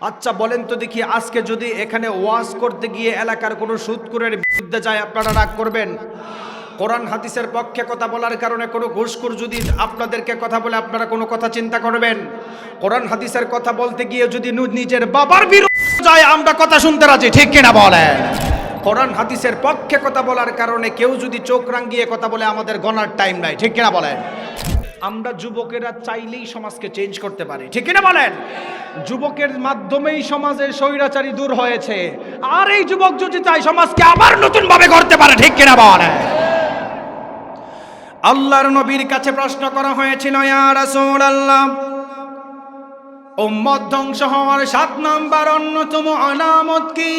আচ্ছা বলেন তো দেখি, আজকে যদি এখানে ওয়াজ করতে গিয়ে এলাকার কোনো সুদখোরের বিরুদ্ধে যায়, আপনারা রাগ করবেন? কোরআন হাদিসের পক্ষে কথা বলার কারণে কোনো ঘুষখোর যদি আপনাদেরকে কথা বলে, আপনারা কোনো কথা চিন্তা করবেন? কোরআন হাদিসের কথা বলতে গিয়ে যদি নিজের বাবার বিরুদ্ধে যায়, আমরা কথা শুনতে রাজি, ঠিক কিনা বলেন? কোরআন হাদিসের পক্ষে কথা বলার কারণে কেউ যদি চোখ রাঙিয়ে কথা বলে, আমাদের গণার টাইম নাই, ঠিক কিনা বলেন? আমরা যুবকেরা চাইলেই সমাজকে চেঞ্জ করতে পারি, ঠিক কিনা বলেন? যুবকের মাধ্যমেই সমাজের স্বৈরাচারী দূর হয়েছে, আর এই যুবক যদি চাই সমাজকে আবার নতুন ভাবে গড়তে পারে, ঠিক কিনা বলেন? আল্লাহর নবীর কাছে প্রশ্ন করা হয়েছিল, ইয়া রাসূলুল্লাহ, উম্মত ধ্বংস হওয়ার 7 নাম্বার অন্যতম আলামত কি?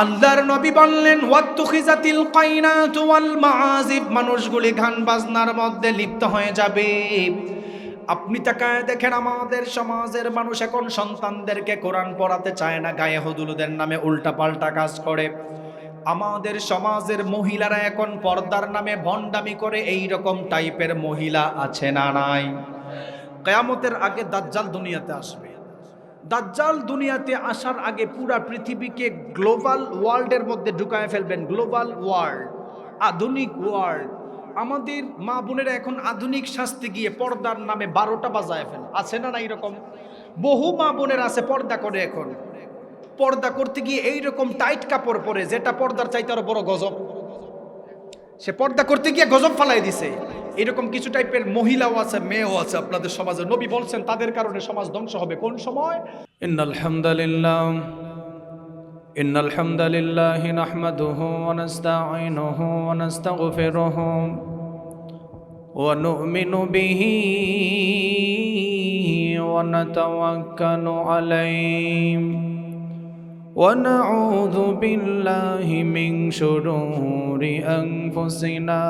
আল্লাহর নবী বললেন, ওয়াত্তুখিজাতিল কাইনাতু ওয়াল মাআজিব, মানুষগুলি গান বাজনার মধ্যে লিপ্ত হয়ে যাবে। আপনি তাকায় দেখেন, আমাদের সমাজের মানুষ এখন সন্তানদেরকে কোরআন পড়াতে চায় না, গায়ে হদুলুদের নামে উল্টাপাল্টা কাজ করে। আমাদের সমাজের মহিলারা এখন পর্দার নামে ভণ্ডামি করে, এই রকম টাইপের মহিলা আছে না নাই? কিয়ামতের আগে দাজ্জাল দুনিয়াতে আসবে। দাজ্জাল দুনিয়াতে আসার আগে পুরা পৃথিবীকে গ্লোবাল ওয়ার্ল্ডের মধ্যে ঢুকায় ফেলবেন। গ্লোবাল ওয়ার্ল্ড, আধুনিক ওয়ার্ল্ড। আমাদের মা বোনেরা এখন আধুনিক শাস্তি গিয়ে পর্দার নামে 12টা বাজায় ফেলে, আছে না না? এরকম বহু মা বোনের আছে পর্দা করে, এখন পর্দা করতে গিয়ে এইরকম টাইট কাপড় পরে, যেটা পর্দার চাইতে আরো বড় গজব। সে পর্দা করতে গিয়ে গজব ফালাই দিছে। এরকম কিছু টাইপের মহিলাও আছে, মেয়েও আছে আপনাদের সমাজে। নবী বলছেন তাদের কারণে সমাজ ধ্বংস হবে। কোন সময়? ইন্নাল হামদালিল্লাহি নাহমাদুহু ওয়া নাস্তাঈনুহু ওয়া নাস্তাগফিরুহু ওয়া নু'মিনু বিহি ওয়া নাতাওয়াক্কালু আলাইহি ونعوذ بالله من شرور أنفسنا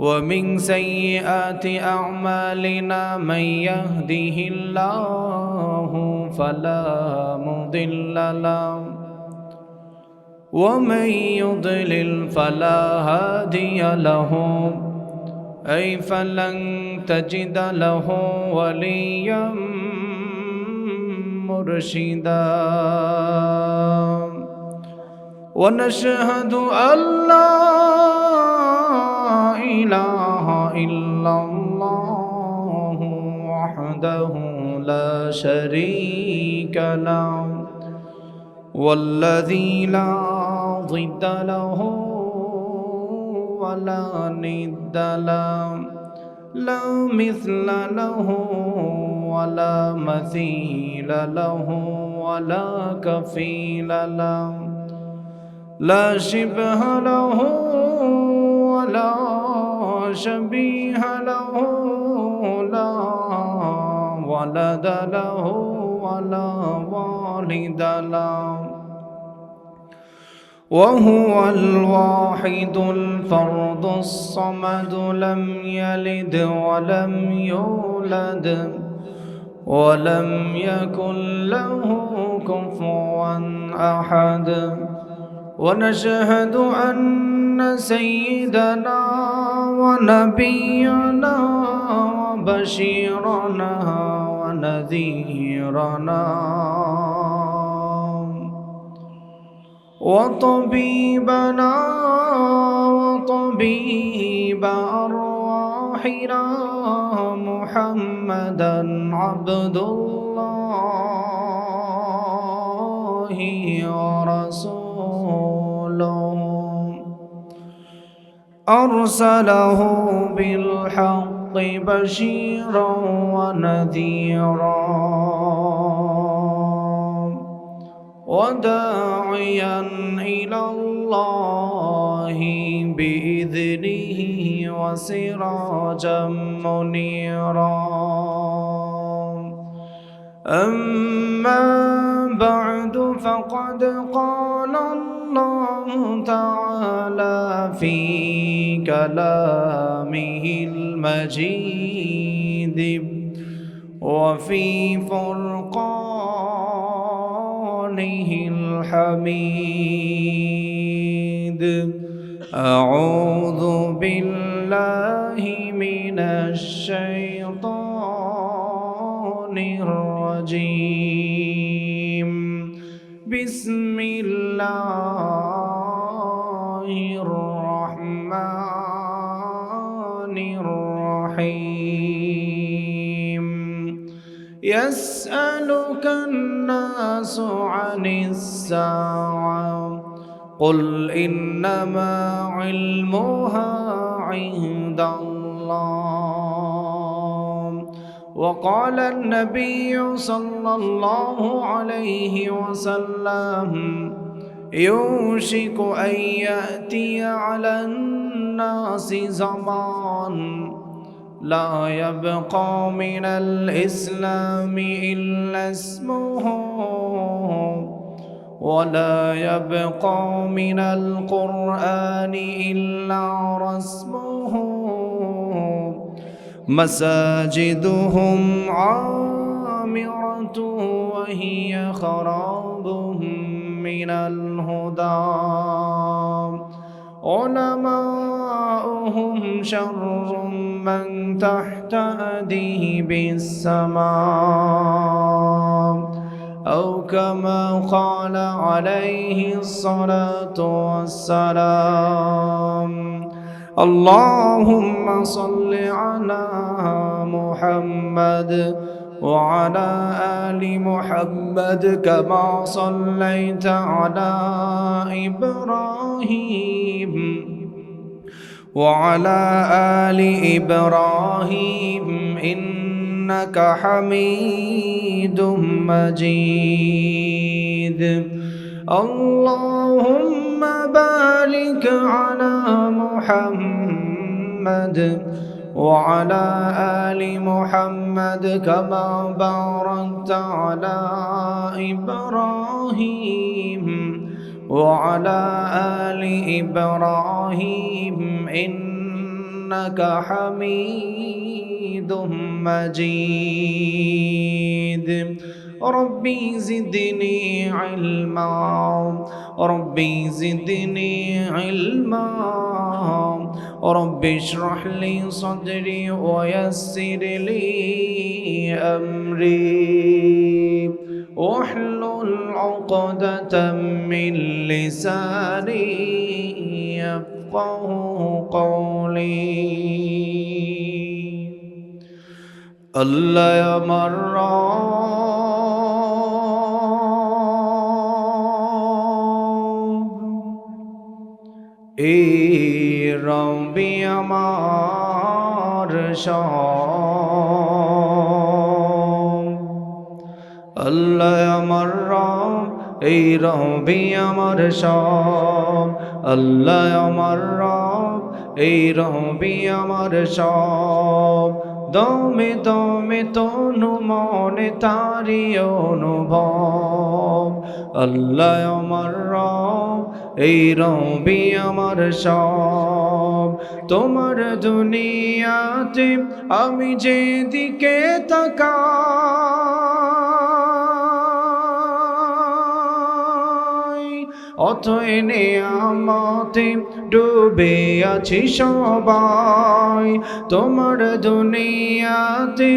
ومن سيئات أعمالنا من يهده الله فلا مضل له ومن يضلل فلا هادي له أي فلن تجد له وليا مرشدا ونشهد أن لا إله إلا الله وحده لا شريك له والذي لا ضد له ولا ند له لا مثل له ولا مثيل له ولا كفيل له لا شبه له ولا شبيه له لا ولد له ولا والد له وهو الواحد الفرد الصمد لم يلد ولم يولد ولم يكن له كفوا أحد ونشهد أن سيدنا ونبينا وبشيرنا ونذيرنا وطبيبنا وطبيب أرواحنا محمدا عبد الله ورسوله أرسله بالحق بشيرا ونذيرا وداعيا إلى الله بإذنه وسراجا منيرا أما بعد فقد قال الله تعالى في كلامه المجيد وفي فرقانه الحميد أعوذ بالله من الشيطان الرجيم بسم الله الرحمن الرحيم يسألك الناس عن الساعة قل إنما علمها عند الله وقال النبي صلى الله عليه وسلم يوشك أن يأتي على الناس زمان لا يبقى من الإسلام إلا اسمه ولا يبقى من القرآن إلا رسمه مساجدهم عامرة وهي خراب من الهدى علماؤهم شر من تحت أديب السماء أو كما قال عليه الصلاة والسلام اللهم صل على محمد وعلى آل محمد كما صليت على إبراهيم وعلى آل إبراهيم إنك حميد مجيد اللهم بارك على محمد وعلى آل محمد كما باركت على إبراهيم وعلى آل إبراهيم إنك حميد مجيد ربي زدني علما ربي زدني علما ربي اشرح لي صدري ويسر لي أمري واحلل عقدة من لساني يفقه قولي الله يا রবি আমার সব আল্লাহ আমার রব এই রবি আমার সব আল্লাহ আমার রব এই রবি আমার সব দমে দমে তনু মনে তারি অনুভব আল্লাহ আমার রব এই রবি আমার সব তোমার দুনিয়াতে আমি যেদিকে তাকাই অথই নিয়ামতে ডুবে আছি সবাই তোমার দুনিয়াতে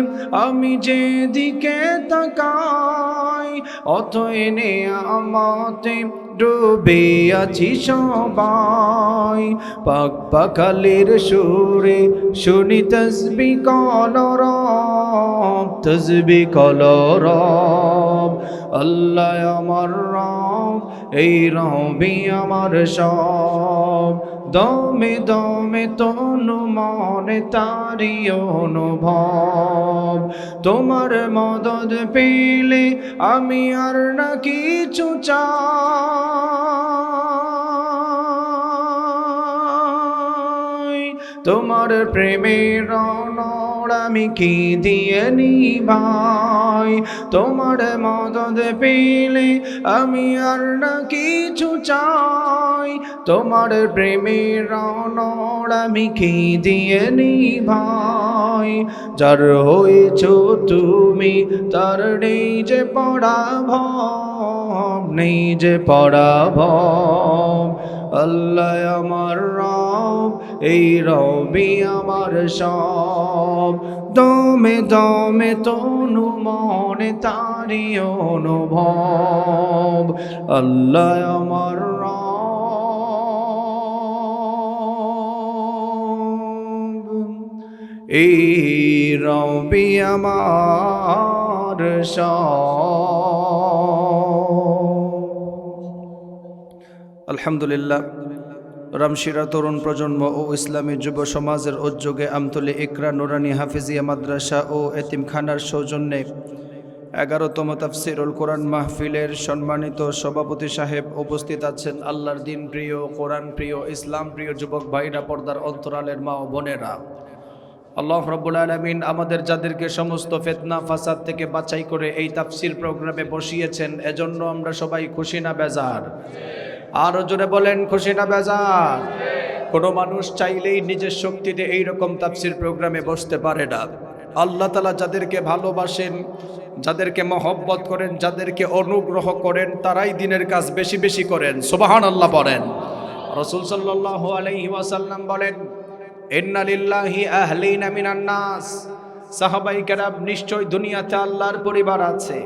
আমি যেদিকে তাকাই অথই নিয়ামতে ডুবে আছি সবাই পাক পাখালির সুরে শুনি তসবিহ কলরব তসবিহ কলরব আল্লাহ আমার রব এই রবি আমার সব দমে দমে তনু মনে তারি অনুভব তোমার মদদ পেলে আমি আর না কিছু চাই তোমার প্রেমের রণর আমি কি দিয়ে নিভাই তোমার মদদ পেলে আমি আর না কিছু চাই তোমার প্রেমের রণর আমি কি দিয়ে নিভাই যার হয়েছ তুমি তার নেই যে পরাভব নেই যে পরাভব আল্লাহ আমার রব, এই রবি আমার সব। দমে দমে তনু মনে তারি অনুভব। আল্লাহ আমার রব, এই রবি আমার সব। আলহামদুলিল্লাহ, রামশিরা তরুণ প্রজন্ম ও ইসলামী যুব সমাজের উদ্যোগে আমতলী ইকরা নুরানী হাফিজিয়া মাদ্রাসা ও এতিমখানার সৌজন্যে 11তম তাফসিরুল কোরআন মাহফিলের সম্মানিত সভাপতি সাহেব উপস্থিত আছেন। আল্লাহর দিন প্রিয়, কোরআন প্রিয়, ইসলাম প্রিয় যুবক ভাইরা, পর্দার অন্তরালের মা ও বোনেরা, আল্লাহ রাব্বুল আলামিন আমাদের যাদেরকে সমস্ত ফিতনা ফাসাদ থেকে বাছাই করে এই তাফসির প্রোগ্রামে বসিয়েছেন, এজন্য আমরা সবাই খুশি না বেজার? আরো জোরে বলেন, খুশি না বেজার? কোনো মানুষ চাইলেই নিজের শক্তিতে এইরকম তাফসির প্রোগ্রামে বসতে পারে না। আল্লাহ তাআলা যাদেরকে ভালোবাসেন, যাদেরকে মহব্বত করেন, যাদেরকে অনুগ্রহ করেন, তারাই দিনের কাজ বেশি বেশি করেন। সুবহানাল্লাহ বলেন। রাসূল সাল্লাল্লাহু আলাইহি ওয়াসাল্লাম বলেন, ইন্না লিল্লাহি আহলিনা মিনান নাস। সাহাবায়ে কেরাম, নিশ্চয় দুনিয়াতে আল্লাহর পরিবার আছে।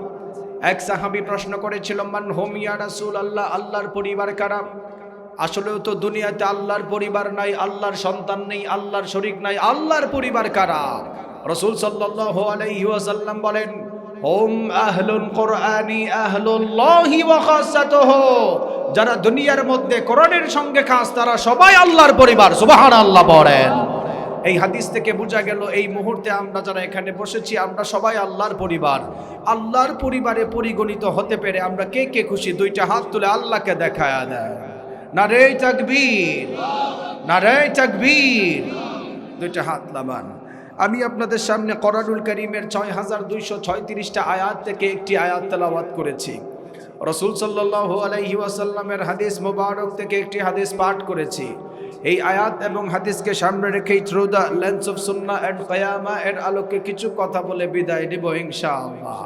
এক সাহাবী প্রশ্ন করেছিল, মান হুম ইয়া রাসূলুল্লাহ, আল্লাহর পরিবার কারা? আসলেও তো দুনিয়াতে আল্লাহর পরিবার নাই, আল্লাহর সন্তান নেই, আল্লাহর শরীক নাই, আল্লাহর পরিবার কারা? রাসূল সাল্লাল্লাহু আলাইহি ওয়াসাল্লাম বলেন, হুম আহলুল কুরআনি আহলুল্লাহি ওয়া খাসাতুহু। যারা দুনিয়ার মধ্যে কোরআনের সঙ্গে খাস, তারা সবাই আল্লাহর পরিবার। সুবহানাল্লাহ বলেন। এই হাদিস থেকে বোঝা গেল, এই মুহূর্তে আমরা যারা এখানে বসেছি, আমরা সবাই আল্লাহর পরিবার। আল্লাহর পরিবারে পরিগণিত হতে পেরে আমরা কে কে খুশি? দুইটা হাত তুলে আল্লাহকে দেখায়া দেয়। নারে তাকবীর, নারে তাকবীর। দুইটা হাত লাগান। আমি আপনাদের সামনে কোরআনুল কারীমের 6236টা আয়াত থেকে একটি আয়াত তেলাওয়াত করেছি। রাসূল সাল্লাল্লাহু আলাইহি ওয়াসাল্লামের হাদিস মুবারক থেকে একটি হাদিস পাঠ করেছি। এই আয়াত এবং হাদিসকে সামনে রেখেই through the lens of Sunnah and কিয়ামা এর আলোকে কিছু কথা বলে বিদায় নিব ইনশাআল্লাহ।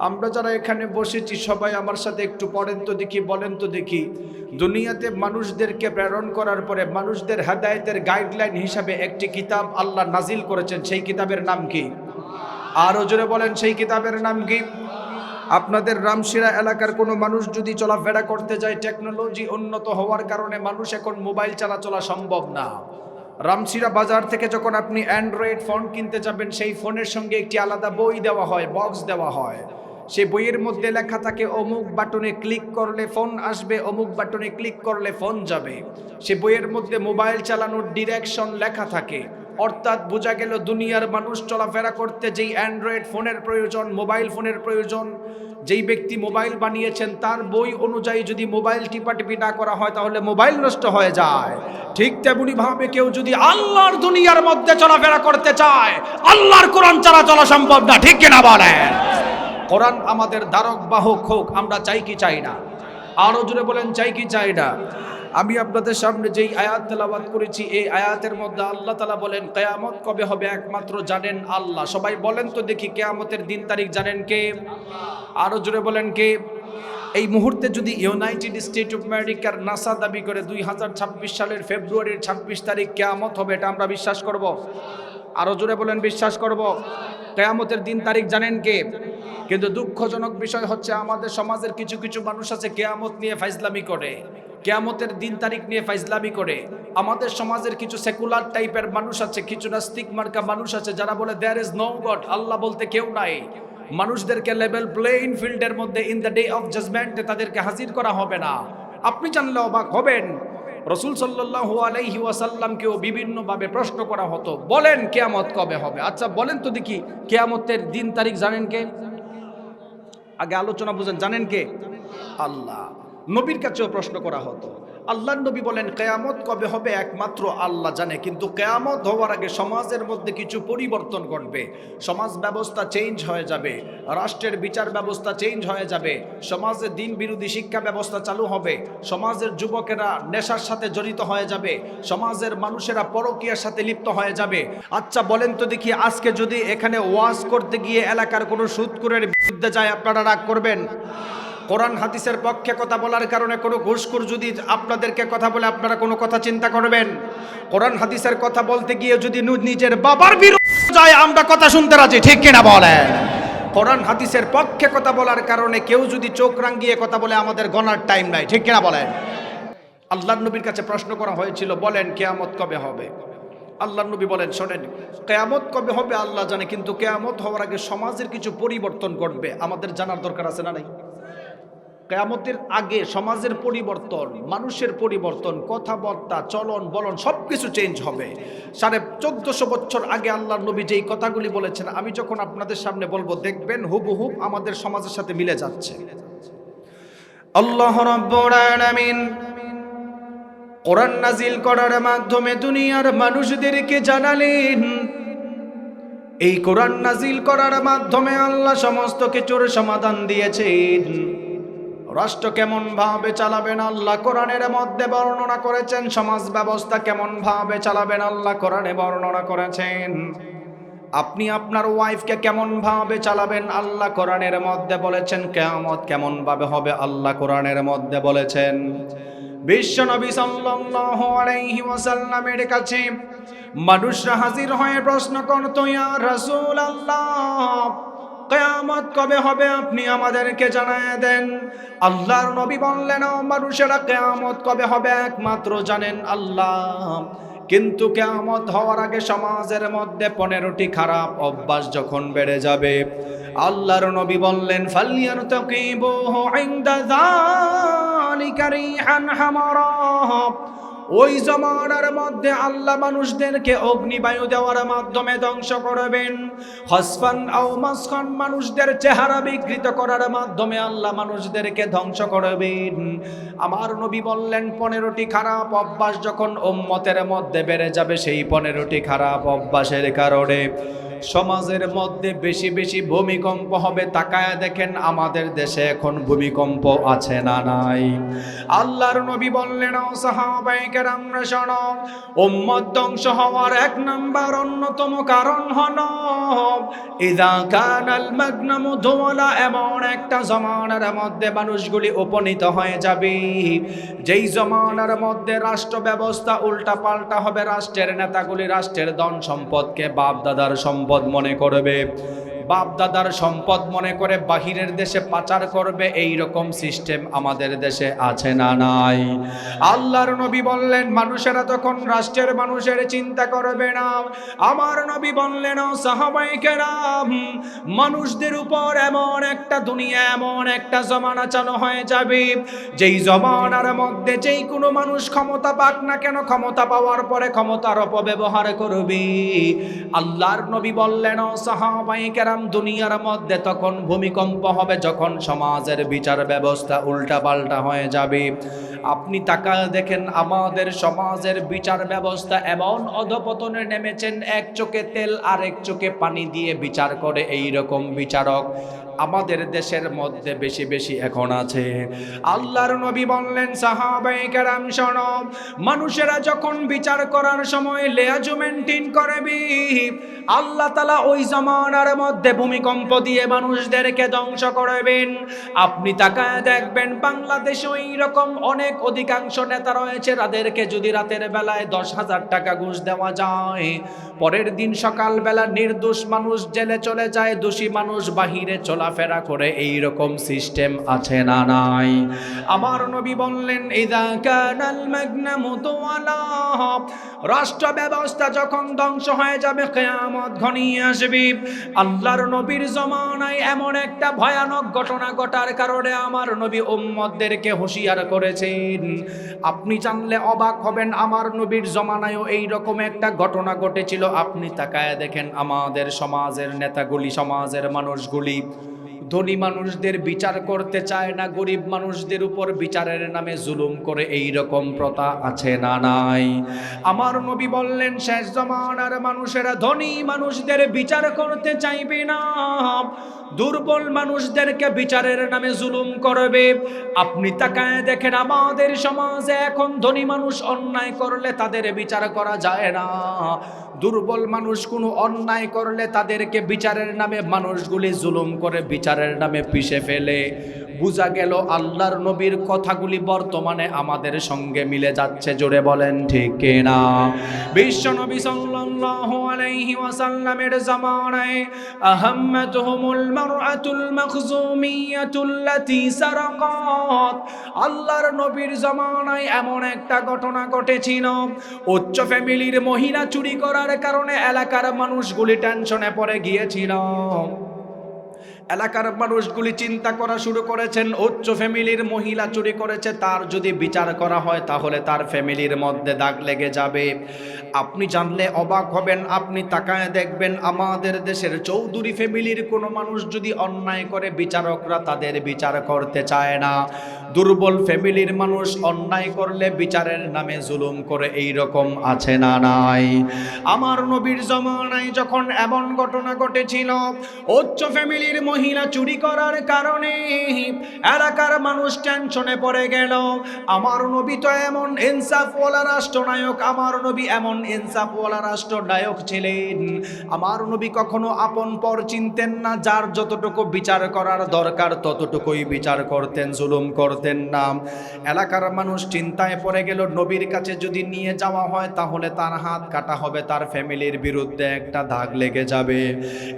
আমরা যারা এখানে বসেছি সবাই আমার সাথে একটু পড়েন তো দেখি, বলেন তো দেখি, দুনিয়াতে মানুষদেরকে প্রেরণ করার পরে মানুষদের হেদায়েতের গাইডলাইন হিসাবে একটি কিতাব আল্লাহ নাজিল করেছেন, সেই কিতাবের নাম কি? আরো জোরে বলেন, সেই কিতাবের নাম কি? আপনাদের রামশিরা এলাকার কোনো মানুষ যদি চলাফেরা করতে যায়, টেকনোলজি উন্নত হওয়ার কারণে মানুষ এখন মোবাইল চলা সম্ভব না। রামশিরা বাজার থেকে যখন আপনি অ্যান্ড্রয়েড ফোন কিনতে যাবেন, সেই ফোনের সঙ্গে একটি আলাদা বই দেওয়া হয়, বক্স দেওয়া হয়। সেই বইয়ের মধ্যে লেখা থাকে অমুক বাটনে ক্লিক করলে ফোন আসবে, অমুক বাটনে ক্লিক করলে ফোন যাবে। সেই বইয়ের মধ্যে মোবাইল চালানোর ডিরেকশন লেখা থাকে। অর্থাৎ বোঝা গেল, দুনিয়ার মানুষ চলাফেরা করতে যেই অ্যান্ড্রয়েড ফোনের প্রয়োজন, মোবাইল ফোনের প্রয়োজন, যেই ব্যক্তি মোবাইল বানিয়েছেন তার বই অনুযায়ী যদি মোবাইল টিপাটিপি না করা হয়, তাহলে মোবাইল নষ্ট হয়ে যায়। ঠিক তেমনি ভাবে কেউ যদি আল্লাহর দুনিয়ার মধ্যে চলাফেরা করতে চায়, আল্লাহর কোরআন ছাড়া চলা সম্ভব না। ঠিক কিনা বলেন? কোরআন আমাদের ধারক বাহক হোক, আমরা চাই কি চাই না? আরো জোরে বলেন, চাই কি চাই না? আমি আপনাদের সামনে যেই আয়াত তেলাওয়াত করেছি, এই আয়াতের মধ্যে আল্লাহ তাআলা বলেন, কিয়ামত কবে হবে একমাত্র জানেন আল্লাহ। সবাই বলেন তো দেখি, কিয়ামতের দিন তারিখ জানেন কে? আরো জোরে বলেন, কে? এই মুহূর্তে যদি ইউনাইটেড স্টেট অফ আমেরিকার নাসা দাবি করে 2026 সালের ফেব্রুয়ারির 26 তারিখ কিয়ামত হবে, এটা আমরা বিশ্বাস করব? আরো জোরে বলেন, বিশ্বাস করব? কিয়ামতের দিন তারিখ জানেন কে? কিন্তু দুঃখজনক বিষয় হচ্ছে, আমাদের সমাজের কিছু কিছু মানুষ আছে কিয়ামত নিয়ে ফাইজলামি করে, কিয়ামতের দিন তারিখ নিয়ে ফাইজলামি করে। আমাদের সমাজের কিছু সেকুলার টাইপের মানুষ আছে, কিছু নাস্তিক মার্কা মানুষ আছে, যারা বলে দেয়ার ইজ নো গড, আল্লাহ বলতে কেউ নাই। মানুষদেরকে লেভেল প্লেইং ফিল্ডের মধ্যে ইন দ্য ডে অফ জাজমেন্টে তাদেরকে হাজির করা হবে না। আপনি জানলে অবাক হবেন, রাসূল সাল্লাল্লাহু আলাইহি ওয়াসাল্লামকেও বিভিন্নভাবে প্রশ্ন করা হতো, বলেন কিয়ামত কবে হবে? আচ্ছা বলেন তো দেখি, কিয়ামতের দিন তারিখ জানেন কে? আগে আলোচনা বুঝেন, জানেন কে? আল্লাহ। নবীর কাছেও প্রশ্ন করা হতো। আল্লাহর নবী বলেন, কিয়ামত কবে হবে একমাত্র আল্লাহ জানে, কিন্তু কিয়ামত হওয়ার আগে সমাজের মধ্যে কিছু পরিবর্তন ঘটবে। সমাজ ব্যবস্থা চেঞ্জ হয়ে যাবে, রাষ্ট্রের বিচার ব্যবস্থা চেঞ্জ হয়ে যাবে, সমাজে দিন বিরোধী শিক্ষা ব্যবস্থা চালু হবে, সমাজের যুবকেরা নেশার সাথে জড়িত হয়ে যাবে, সমাজের মানুষেরা পরকীয়ার সাথে লিপ্ত হয়ে যাবে। আচ্ছা বলেন তো দেখি, আজকে যদি এখানে ওয়াজ করতে গিয়ে এলাকার কোনো সুদখোরের বিরুদ্ধে যায়, আপনারা রাগ করবেন? কোরআন হাদিসের পক্ষে কথা বলার কারণে কোনো ঘুষখোর যদি আপনাদেরকে কথা বলে আপনারা কোনো কথা চিন্তা করবেন? কোরআন হাদিসের কথা বলতে গিয়ে যদি নিজের বাবার বিরুদ্ধে যায় আমরা কথা শুনতে রাজি, ঠিক কিনা বলেন? কোরআন হাদিসের পক্ষে কথা বলার কারণে কেউ যদি চোখ রাঙিয়ে কথা বলে আমাদের গণার টাইম নাই, ঠিক কিনা বলেন? আল্লাহর নবীর কাছে প্রশ্ন করা হয়েছিল, বলেন কিয়ামত কবে হবে? আল্লাহর নবী বলেন, শোনেন, কিয়ামত কবে হবে আল্লাহ জানে, কিন্তু কিয়ামত হওয়ার আগে সমাজের কিছু পরিবর্তন ঘটবে, আমাদের জানার দরকার আছে না নাই? কিয়ামতের আগে সমাজের পরিবর্তন, মানুষের পরিবর্তন, কথাবার্তা, চলন বলন সবকিছু চেঞ্জ হবে। 1450 বছর আগে আল্লাহর নবী যেই কথাগুলি বলেছেন, আমি যখন আপনাদের সামনে বলবো দেখবেন হুবহু আমাদের সমাজের সাথে মিলে যাচ্ছে। আল্লাহ রাব্বুল আলামিন কোরআন নাজিল করার মাধ্যমে দুনিয়ার মানুষদেরকে জানালেন, এই কোরআন নাজিল করার মাধ্যমে আল্লাহ সমস্ত কিছুর সমাধান দিয়েছেন। রাষ্ট্র কেমন ভাবে চালাবেন আল্লাহ কোরআনের মধ্যে বর্ণনা করেছেন, সমাজ ব্যবস্থা কেমন ভাবে চালাবেন আল্লাহ কোরআনে বর্ণনা করেছেন। আপনি আপনার ওয়াইফকে কেমন ভাবে চালাবেন আল্লাহ কোরআনের মধ্যে বলেছেন। কিয়ামত কেমন ভাবে হবে আল্লাহ কোরআনের মধ্যে বলেছেন। বিশ্ব নবী সাল্লাল্লাহু আলাইহি ওয়াসাল্লামের কাছে মানুষরা হাজির হয়ে প্রশ্ন করত, ইয়া রাসূলুল্লাহ, কিয়ামত কবে হবে আপনি আমাদেরকে জানায় দেন। আল্লাহর নবী বললেন, মানুষেরা কিয়ামত কবে হবে একমাত্র জানেন আল্লাহ, কিন্তু কিয়ামত হওয়ার আগে সমাজের মধ্যে 15টি খারাপ অভ্যাস যখন বেড়ে যাবে, আল্লাহর নবী বললেন, ফালিয়ারতাকিবুহু ইনদা যালিকা রিহান হামারা। ওই জমানার মধ্যে আল্লাহ মানুষদেরকে অগ্নিবায়ু দেওয়ার মাধ্যমে ধ্বংস করবেন। হসফান আও মাসখান, মানুষদের চেহারা বিকৃত করার মাধ্যমে আল্লাহ মানুষদেরকে ধ্বংস করবেন। আমার নবী বললেন, 15টি খারাপ অভ্যাস যখন উম্মতের মধ্যে বেড়ে যাবে, সেই 15টি খারাপ অভ্যাসের কারণে সমাজের মধ্যে বেশি বেশি ভূমিকম্প হবে। তাকায় দেখেন আমাদের দেশে এখন ভূমিকম্প আছে না নাই? আল্লাহর নবী বললেন, ও সাহাবায়ে কেরামরা শোনো, উম্মত ধ্বংস হওয়ার 1 নাম্বার অন্যতম কারণ হলো ইযা কানাল মাগনামু দুওয়ালা, এমন একটা জমানার মধ্যে মানুষগুলি উপনীত হয়ে যাবে যেই জমানার মধ্যে রাষ্ট্র ব্যবস্থা উল্টা পাল্টা হবে। রাষ্ট্রের নেতাগুলি রাষ্ট্রের ধন সম্পদকে বাপ দাদার সম্পদ মনে করবে, বাপ দাদার সম্পদ মনে করে বাহিরের দেশে পাচার করবে। এই রকম সিস্টেম আমাদের দেশে আছে না নাই? আল্লাহর নবী বললেন, মানুষেরা তখন রাষ্ট্রের মানুষের চিন্তা করবে না। আমার নবী বললেন, ও সাহাবায়ে কেরাম, মানুষদের উপর এমন একটা দুনিয়া, এমন একটা জমানা চালু হয়ে যাবে যেই জমানার মধ্যে যেই কোনো মানুষ ক্ষমতা পাক না কেন, ক্ষমতা পাওয়ার পরে ক্ষমতার অপব্যবহার করবে। আল্লাহর নবী বললেন, ও সাহাবায়ে কেরাম, দুনিয়ার মধ্যে তখন ভূমিকম্প হবে যখন সমাজের বিচার ব্যবস্থা উল্টা পাল্টা হয়ে যাবে। আপনি তাকায় দেখেন আমাদের সমাজের বিচার ব্যবস্থা এমন অধপতনে নেমেছেন, এক চোখে তেল আর এক চোখে পানি দিয়ে বিচার করে, এই রকম বিচারক আমাদের দেশের মধ্যে বেশি বেশি এখন আছে। আল্লাহর নবী বললেন, সাহাবায়ে কেরাম শোনো, মানুষেরা যখন বিচার করার সময় লেয়াজু মেইনটেইন করবে, আল্লাহ তাআলা ওই জামানার মধ্যে ভূমিকম্প দিয়ে মানুষদেরকে ধ্বংস করবেন। আপনি তাকায় দেখবেন বাংলাদেশে ওই রকম অনেক অধিকাংশ নেতা রয়েছে, তাদেরকে যদি রাতের বেলায় 10,000 টাকা ঘুষ দেওয়া যায়, পরের দিন সকালবেলা নির্দোষ মানুষ জেলে চলে যায়, দোষী মানুষ বাহিরে চলাফেরা করে। এই রকম সিস্টেম আছে না নাই? আমার নবী বললেন, ইযা কানাল মাগনামু তুওয়ালা, রাষ্ট্র ব্যবস্থা যখন ধ্বংস হয়ে যাবে, কিয়ামত ঘনিয়ে আসবে। আল্লাহর নবীর জমানায় এমন একটা ভয়ানক ঘটনা ঘটার কারণে আমার নবী উম্মতদেরকে হুঁশিয়ার করেছেন। আপনি জানলে অবাক হবেন, আমার নবীর জমানায়ও এই রকম একটা ঘটনা ঘটেছিল। আপনি তাকায় দেখেন আমাদের সমাজের নেতাগুলি, সমাজের মানুষগুলি ধনী মানুষদের বিচার করতে চায় না, গরিব মানুষদের উপর বিচারের নামে জুলুম করে। এই রকম প্রথা আছে না নাই? আমার নবী বললেন, শেষ জামানার মানুষেরা ধনী মানুষদের বিচার করতে চাইবে না, দুর্বল মানুষদেরকে বিচারের নামে জুলুম করবে। আপনি তাকায় দেখেন আমাদের সমাজে এখন ধনী মানুষ অন্যায় করলে তাদের বিচার করা যায় না, দুর্বল মানুষ কোনো অন্যায় করলে তাদেরকে বিচারের নামে মানুষগুলি জুলুম করে বিচারের নামে পিষে ফেলে। বুঝা গেল আল্লাহর নবীর কথাগুলি বর্তমানে আমাদের সঙ্গে মিলে যাচ্ছে, জোরে বলেন ঠিক কিনা? বিশ্ব নবী সাল্লাল্লাহু আলাইহি ওয়াসাল্লামের জামানায় আহাম্মাতুহুমুল মারআতুল মাখজুমিয়াতুল্লাতী সারাকাত, আল্লাহর নবীর জামানায় এমন একটা ঘটনা ঘটেছিল, উচ্চ ফ্যামিলির মহিলা চুরি করার কারণে এলাকার মানুষগুলি টেনশনে পড়ে গিয়েছিল। এলাকার মানুষগুলি চিন্তা করা শুরু করেছেন, উচ্চ ফ্যামিলির মহিলা চুরি করেছে, তার যদি বিচার করা হয় তাহলে তার ফ্যামিলির মধ্যে দাগ লেগে যাবে। আপনি জানলে অবাক হবেন, আপনি তাকায় দেখবেন আমাদের দেশের চৌধুরী ফ্যামিলির কোনো মানুষ যদি অন্যায় করে বিচারকরা তাদের বিচার করতে চায় না। দুর্বল ফ্যামিলির মানুষ অন্যায় করলে বিচারের নামে জুলুম করে, এই রকম আছে না নাই? আমার নবীর জামানায় যখন এমন ঘটনা ঘটেছিল, উচ্চ ফ্যামিলির মহিলা চুরি করার কারণে এলাকার মানুষ টেনশনে পড়ে গেল। আমার নবী তো এমন ইনসাফওয়ালা রাষ্ট্রনায়ক, আমার নবী এমন ইনসাফওয়ালা রাষ্ট্রনায়ক ছিলেন। আমার নবী কখনো আপন পর চিনতেন না, যার যতটুকু বিচার করার দরকার ততটুকুই বিচার করতেন, জুলুম করতেন না। এলাকার মানুষ চিন্তায় পড়ে গেল, নবীর কাছে যদি নিয়ে যাওয়া হয় তাহলে তার হাত কাটা হবে, তার ফ্যামিলির বিরুদ্ধে একটা দাগ লেগে যাবে।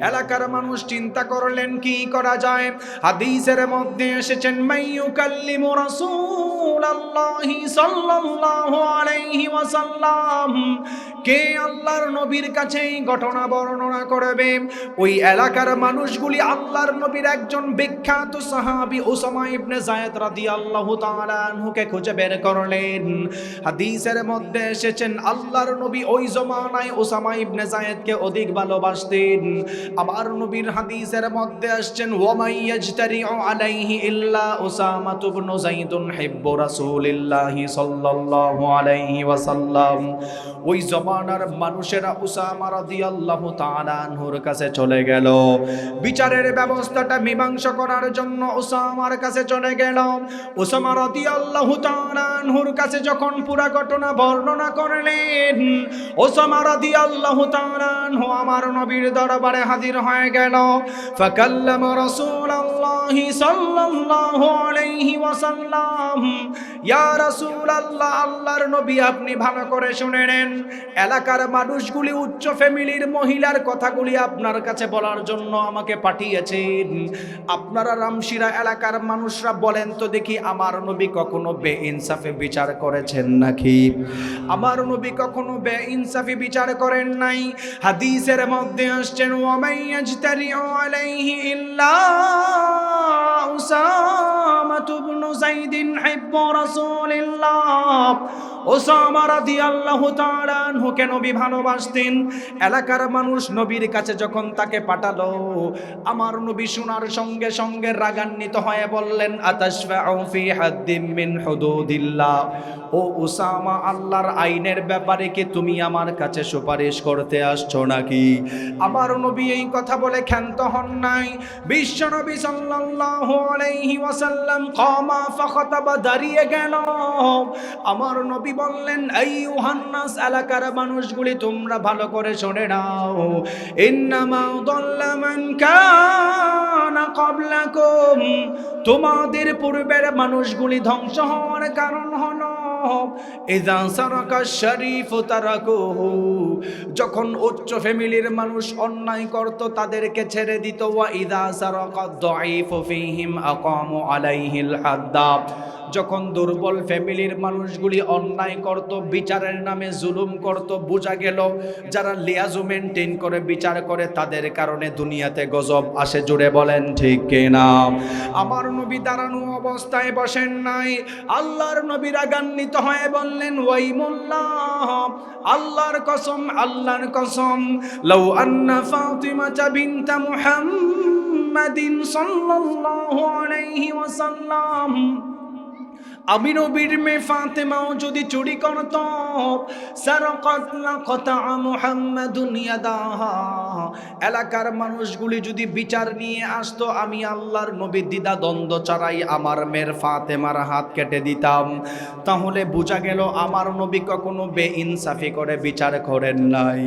এলাকার মানুষ চিন্তা করলেন কি করা যায়। হাদিসের মধ্যে এসেছেন, মাইয়ুকাল্লিমু রাসূলুল্লাহি সাল্লাল্লাহু আলাইহি ওয়াসাল্লাম, কে আল্লাহর নবীর কাছে এই ঘটনা বর্ণনা করবে। ওই এলাকার মানুষগুলি আল্লাহর নবীর একজন বিখ্যাত সাহাবী উসামা ইবনে যায়েদ রাদিয়াল্লাহু তাআলা আনহুকে খুঁজে বের করলেন। হাদিসের মধ্যে এসেছেন, আল্লাহর নবী ওই জমানায় উসামা ইবনে যায়েদকে অধিক ভালোবাসতেন। আমার নবীর হাদিসের মধ্যে আসছেন, ওয়ামাই ইয়াজতারিউ আলাইহি ইল্লা উসামা ইবনে যায়েদুন হিব্বু রাসূলিল্লাহি সাল্লাল্লাহু আলাইহি ওয়াসাল্লাম। ওই জমানার মানুষেরা উসামা রাদিয়াল্লাহু তাআলা আনহুর কাছে চলে গেল। বিচারের ব্যবস্থাটা মীমাংসা করার জন্য উসামার কাছে চলে গেল। উসামা রাদিয়াল্লাহু তাআলা আনহুর কাছে যখন পুরো ঘটনা বর্ণনা করলেন, উসামা রাদিয়াল্লাহু তাআলা আনহু আমার নবীর দরবারে হাজির হয়ে গেল। ফাকাল্লামা রাসূলুল্লাহি সাল্লাল্লাহু আলাইহি ওয়াসাল্লাম, ইয়া রাসূলুল্লাহ, আল্লাহর নবী আপনি ভালো করে শুনে নেন, এলাকার মানুষগুলি উচ্চ ফ্যামিলির মহিলার কথাগুলি আপনার কাছে বলার জন্য আমাকে পাঠিয়েছেন। আপনারা রামশিরা এলাকার মানুষরা বলেন তো দেখি, আমার নবী কখনো বেইনসাফি বিচার করেছেন নাকি? আমার নবী কখনো বেইনসাফি বিচার করেন নাই। হাদিসের মধ্যে আসছেন, ওয়ামাই ইয়াজতারিউ আলাইহি ইল্লা উসামা ইবনে যায়েদিন হিব্বু রাসূলিল্লাহ। উসামা রাদিয়াল্লাহু তাআলা আনহুকে নবী ভালোবাসতেন। এলাকার মানুষ নবীর কাছে যখন তাকে পাঠালো, আমার নবী শোনার সঙ্গে সঙ্গে রাগান্বিত হয়ে বললেন, আতাশফাউ ফি হাদ্দিম মিন হুদুদিল্লাহ, ও উসামা, আল্লাহর আইনের ব্যাপারে কি তুমি আমার কাছে সুপারিশ করতে আসছো নাকি? আমার নবী এই কথা বলে ক্ষান্ত হন নাই। বিশ্ব নবী সাল্লাল্লাহু আলাইহি ওয়াসাল্লাম কামা ফাখাতাবা, দাঁড়িয়ে গেল। আমার নবী বললেন, আইয়ুহান নাস, এলাকার মানুষগুলি তোমরা ভালো করে শুনে নাও, ইন্নামা দাল্লা মান কানা ক্বাবলাকুম, তোমাদের পূর্বের মানুষগুলি ধ্বংস হওয়ার কারণ হলো ইযা সারাকা শরীফু তারাকুহু, যখন উচ্চ ফ্যামিলির মানুষ অন্যায় করত তাদেরকে ছেড়ে দিত, ওয়া ইযা সারাকা দাঈফু ফীহিম আকামু আলাইহিল হাদ্দা, যখন দুর্বল ফ্যামিলির মানুষগুলি অন্যায় করত, বিচারের নামে জুলুম করত, বোঝা গেল যারা লিয়াজু মেনটেন করে বিচার করে তাদের কারণে দুনিয়াতে গজব আসে, জুড়ে বলেন ঠিক কিনা? আমার নবী দাঁড়ানো অবস্থায় বসেন নাই। আল্লাহর নবী রাগান্বিত হয়ে বললেন, ওয়াইমুল্লাহ, আল্লাহর কসম, আল্লাহর কসম, লাউ আন্না ফাতিমা বিনতা মুহাম্মাদিন সাল্লাল্লাহু আলাইহি ওয়াসাল্লাম, আমি নবীর মেয়ে ফাতেমাও যদি চুরি করত, সারাকাত লাকাতা মুহাম্মাদুন ইয়াদাহা, এলাকার মানুষগুলি যদি বিচার নিয়ে আসতো, আমি আল্লাহর নবী দ্বিধা দ্বন্দ্ব ছাড়াই আমার মেয়ের ফাতেমার হাত কেটে দিতাম। তাহলে বোঝা গেল আমার নবী কখনো বেইনসাফি করে বিচার করেন নাই।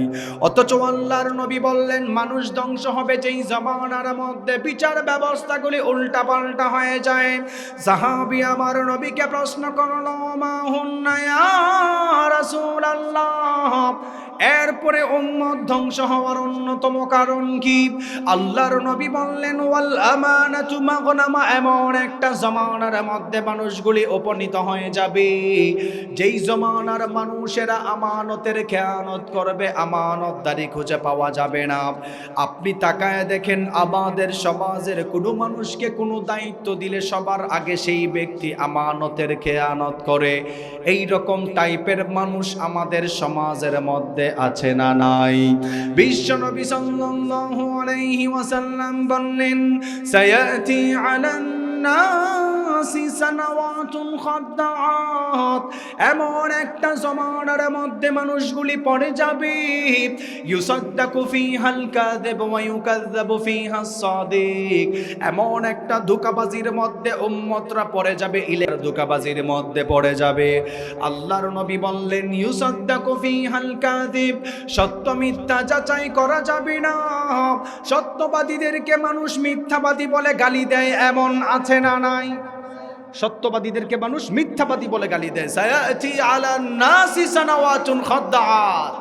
অথচ আল্লাহর নবী বললেন মানুষ ধ্বংস হবে যেই জামানার মধ্যে বিচার ব্যবস্থাগুলি উল্টা পাল্টা হয়ে যায়। সাহাবী আমার নবীকে প্রশ্ন করলো, মা হুন্না ইয়া রাসূলুল্লাহ, এরপরে উম্মত ধ্বংস হওয়ার অন্যতম কারণ কি? আল্লাহর নবী বললেন, ওয়াল আমানাতু মাগনামা, এমন একটা জামানার মধ্যে মানুষগুলি উপনীত হয়ে যাবে যেই জামানার মানুষেরা আমানতের খেয়ানত করবে, আমানতদারি খুঁজে পাওয়া যাবে না। আপনি তাকায় দেখেন আমাদের সমাজের কোনো মানুষকে কোনো দায়িত্ব দিলে সবার আগে সেই ব্যক্তি আমানতের খেয়ানত করে। এই রকম টাইপের মানুষ আমাদের সমাজের মধ্যে আছে না নাই? বিশ্বনবী সাল্লাল্লাহু আলাইহি ওয়াসাল্লাম বললেন, সায়াতি আলান নাসি সানাওয়াতুন খাদ্দাআত, এমন একটা জমানার মধ্যে মানুষগুলি পড়ে যাবে, ইউসাদ্দাকু ফিহাল কাযিব ওয়া ইউকাযযাবু ফিহাস সাদিক, এমন একটা ধোঁকাবাজির মধ্যে উম্মতরা পড়ে যাবে, ইলের ধোঁকাবাজির মধ্যে পড়ে যাবে। আল্লাহর নবী বললেন, ইউসাদ্দাকু ফিহাল কাযিব, সত্য মিথ্যা যাচাই করা যাবে না। সত্যবাদীদেরকে মানুষ মিথ্যাবাদী বলে গালি দেয়, এমন আছে না নাই? সত্যবাদীদেরকে মানুষ মিথ্যাবাদী বলে গালি দেয়। সায়াতি আলান নাসি সানাওয়াতুন খাদ্দাআত,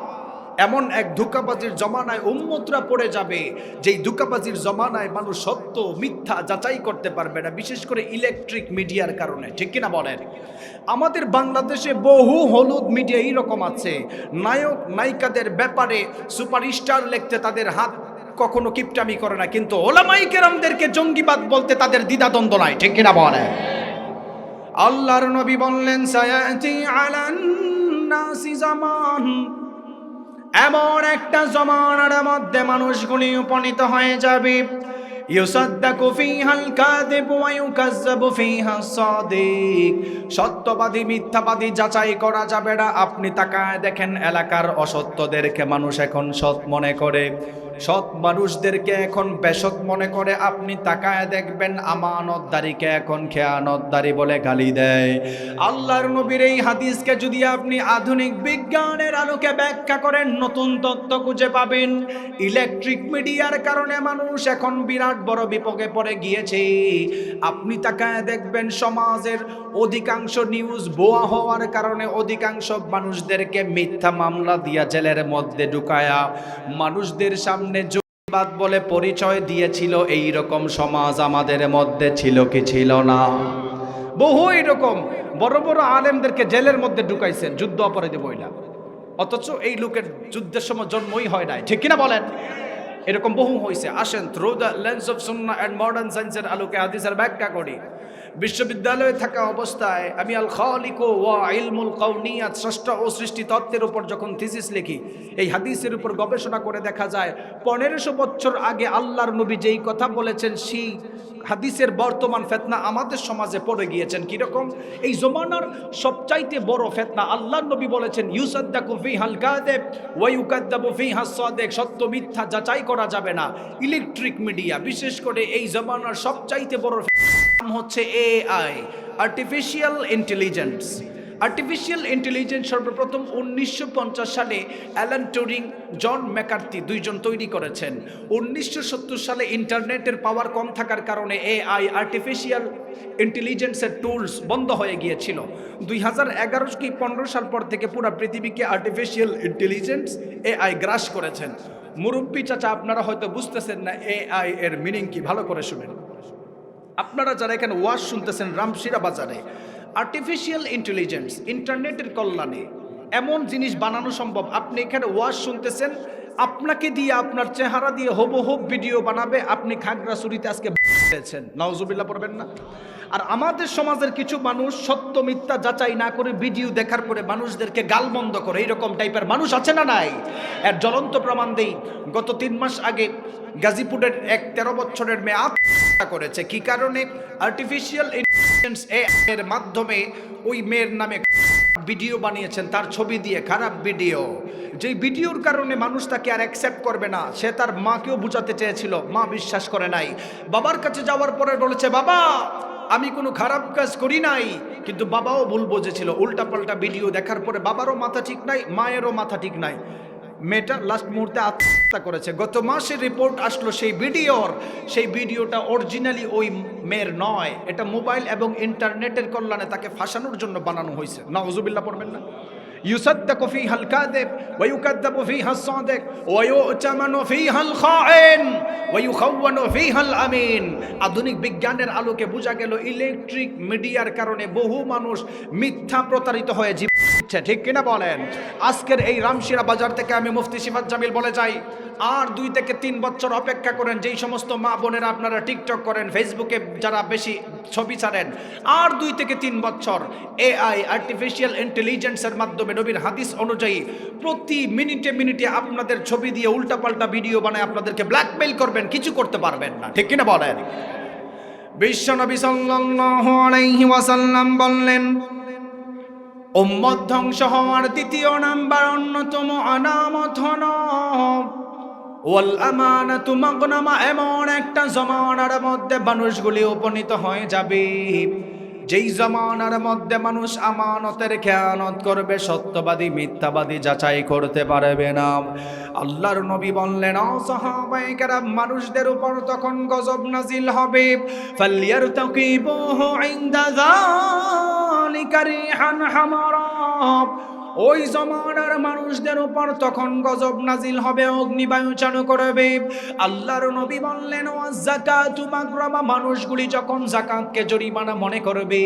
এমন এক ধোঁকাবাজির জমানায় উম্মতরা পড়ে যাবে, যেই ধোঁকাবাজির জমানায় মানুষ সত্য মিথ্যা যাচাই করতে পারবে না, বিশেষ করে ইলেকট্রিক মিডিয়ার কারণে। ঠিক কিনা বলেন? আমাদের বাংলাদেশে বহু হলুদ মিডিয়া এইরকম আছে, নায়ক নায়িকাদের ব্যাপারে সুপারস্টার লিখতে তাদের হাত কখনো কিপটামি করে না, কিন্তু ওলামায়ে কেরামদেরকে জঙ্গিবাদ বলতে তাদের দ্বিধাদ্বন্দ্ব নাই। ঠিক কিনা বলেন? আল্লাহর নবী বললেন, সায়াতি আলান নাসি জামান, এমন একটা জমানার মধ্যে মানুষগুলি উপনীত হয়ে যাবে, ইউসাদ্দাকু ফিহাল কাযিব ওয়া ইউকাযযাবু ফিহাস সাদিক, সত্যবাদী মিথ্যাবাদী যাচাই করা যাবে না। আপনি তাকায় দেখেন এলাকার অসত্যদেরকে মানুষ এখন সৎ মনে করে, সৎ মানুষদেরকে এখন বেসৎ মনে করে। আপনি তাকায় দেখবেন আমানতদারিকে এখন খেয়ানতদারি বলে গালি দেয়। আল্লাহর নবীর এই হাদিসকে যদি আপনি আধুনিক বিজ্ঞানের আলোকে ব্যাখ্যা করেন, নতুন তথ্য খুঁজে পাবেন। ইলেকট্রিক মিডিয়ার কারণে মানুষ এখন বিরাট বড় বিপদে পড়ে গিয়েছে। আপনি তাকায় দেখবেন সমাজের অধিকাংশ নিউজ ভুয়া হওয়ার কারণে অধিকাংশ মানুষদেরকে মিথ্যা মামলা দিয়া জেলের মধ্যে ঢুকায়া মানুষদের সামনে জঙ্গিবাদ বলে পরিচয় দিয়েছিল। এই রকম সমাজ আমাদের মধ্যে ছিল কি ছিল না? বহু এরকম বড় বড় আলেমদেরকে জেলের মধ্যে ঢুকাইছেন যুদ্ধ অপরাধী বইলা, অথচ এই লোকের যুদ্ধের সময় জন্মই হয় নাই। ঠিক কিনা বলেন? এরকম বহু হয়েছে। আসেন through the lens of Sunnah and modern সায়েন্সের আলোকে হাদিসের ব্যাখ্যা করি। বিশ্ববিদ্যালয়ে থাকা অবস্থায় আমি আল খালিক ওয়া ইলমুল কাউনিয়াত, স্রষ্টা ও সৃষ্টি তত্ত্বের উপর যখন থিসিস লিখি, এই হাদিসের উপর গবেষণা করে দেখা যায় 1500 বছর আগে আল্লাহর নবী যেই কথা বলেছেন সেই হাদিসের বর্তমান ফিতনা আমাদের সমাজে পড়ে গিয়েছেন। কিরকম? এই জমানার সবচাইতে বড় ফিতনা আল্লাহর নবী বলেছেন, ইউসাদ্দাকু ফিহাল কাযিব ওয়া ইউকাযযাবু ফিহাস সাদিক, সত্য মিথ্যা যাচাই করা যাবে না। ইলেকট্রিক মিডিয়া, বিশেষ করে এই জমানার সবচাইতে বড় নাম হচ্ছে AI, artificial intelligence. Artificial intelligence সর্বপ্রথম 1950 সালে অ্যালান টুরিং, জন ম্যাকার্থি দুইজন তৈরি করেছেন। 1970 সালে ইন্টারনেটের পাওয়ার কম থাকার কারণে এআই, আর্টিফিশিয়াল ইন্টেলিজেন্সের টুলস বন্ধ হয়ে গিয়েছিল। 2011 কি 15 সাল পর থেকে পুরো পৃথিবীকে আর্টিফিশিয়াল ইন্টেলিজেন্স এআই গ্রাস করেছেন। মুরব্বী চাচা আপনারা হয়তো বুঝতেছেন না এআই এর মিনিং কি, ভালো করে শুনেন। আপনারা যারা এখানে ওয়াজ শুনতেছেন রামশিরা বাজারে, আর্টিফিশিয়াল ইন্টেলিজেন্স, ইন্টারনেটের কল্যাণে এমন জিনিস বানানো সম্ভব। আপনি এখানে ওয়াজ শুনতেছেন, আপনাকে দিয়ে আপনার চেহারা দিয়ে হুবহু ভিডিও বানাবে। আপনি খাগড়াছড়িতে আজকে পেয়েছেন, নাউজুবিল্লাহ পড়বেন না? আর আমাদের সমাজের কিছু মানুষ সত্য মিথ্যা যাচাই না করে ভিডিও দেখার পরে মানুষদেরকে গালমন্দ করে, এইরকম টাইপের মানুষ আছে না নাই? এর জ্বলন্ত প্রমাণ দেই। গত 3 মাস আগে গাজীপুরের এক 13 বছরের মেয়ে আত্মহত্যা করেছে। কি কারণে? আর্টিফিশিয়াল এর মাধ্যমে ওই মেয়ের নামে ভিডিও বানিয়েছেন, তার ছবি দিয়ে খারাপ ভিডিও। যেই ভিডিওর কারণে মানুষ তাকে আর অ্যাকসেপ্ট করবে না, সে তার মাকেও বুঝাতে চেয়েছিল, মা বিশ্বাস করে নাই। বাবার কাছে যাওয়ার পরে বলেছে, বাবা আমি কোনো খারাপ কাজ করি নাই, কিন্তু বাবাও ভুল বুঝেছিল। উল্টাপাল্টা ভিডিও দেখার পরে বাবারও মাথা ঠিক নাই, মায়েরও মাথা ঠিক নাই। মেয়েটা লাস্ট মুহূর্তে আত্মহত্যা করেছে। গত মাসের রিপোর্ট আসলো সেই ভিডিওটা অরিজিনালি ওই মেয়ের নয়, এটা মোবাইল এবং ইন্টারনেটের কল্যাণে তাকে ফাঁসানোর জন্য বানানো হয়েছে। নাউজুবিল্লাহ পড়বেন না? يصدق فيها الكاذب ويكذب فيها الصادق ويؤتمن فيها الخائن ويخون فيها الامين। আধুনিক বিজ্ঞানের আলোকে বোঝা গেল ইলেকট্রিক মিডিয়ার কারণে বহু মানুষ মিথ্যা প্রতারিত হয়ে জীবন, ঠিক কিনা বলেন? আজকের এই রামশিরা বাজার থেকে আমি মুফতি সিফাত জামিল বলে যাই, আর 2 থেকে 3 বছর অপেক্ষা করেন। যেই সমস্ত মা বোনেরা আপনারা টিকটক করেন, ফেসবুকে যারা বেশি ছবি ছাড়েন, আর 2 থেকে 3 বছর এআই আর্টিফিশিয়াল ইন্টেলিজেন্সের মাধ্যমে নবীর হাদিস অনুযায়ী প্রতি মিনিটে মিনিটে আপনাদের ছবি দিয়ে উল্টাপাল্টা ভিডিও বানায় আপনাদেরকে ব্ল্যাকমেইল করবেন, কিছু করতে পারবেন না, ঠিক কিনা বলেন? বিশ্বনবী সাল্লাল্লাহু আলাইহি ওয়াসাল্লাম বললেন, উম্মত ধ্বংস হওয়ার দ্বিতীয় নাম্বার অন্যতম আলামত হলো ওয়াল আমানাতু মাগনামা। এমন একটা জমানার মধ্যে মানুষগুলি উপনীত হয়ে যাবে, যেই জমানার মধ্যে মানুষ আমানতের খেয়ানত করবে, সত্যবাদী মিথ্যাবাদী যাচাই করতে পারবে না। আল্লাহর নবী বললেন, ও সাহাবায়ে কেরাম, মানুষদের উপর তখন গজব নাজিল হবে। ফালইয়ারতাকিবুহু ইনদা যালিকা রিহান হামারা। ওই জমানার মানুষদের উপর তখন গজব নাজিল হবে, অগ্নিবায়ু চালু করবে। আল্লাহর নবী বললেন, ওয়াযাকাতু মাগরামা। মানুষগুলি যখন যাকাতকে জরিমানা মনে করবে।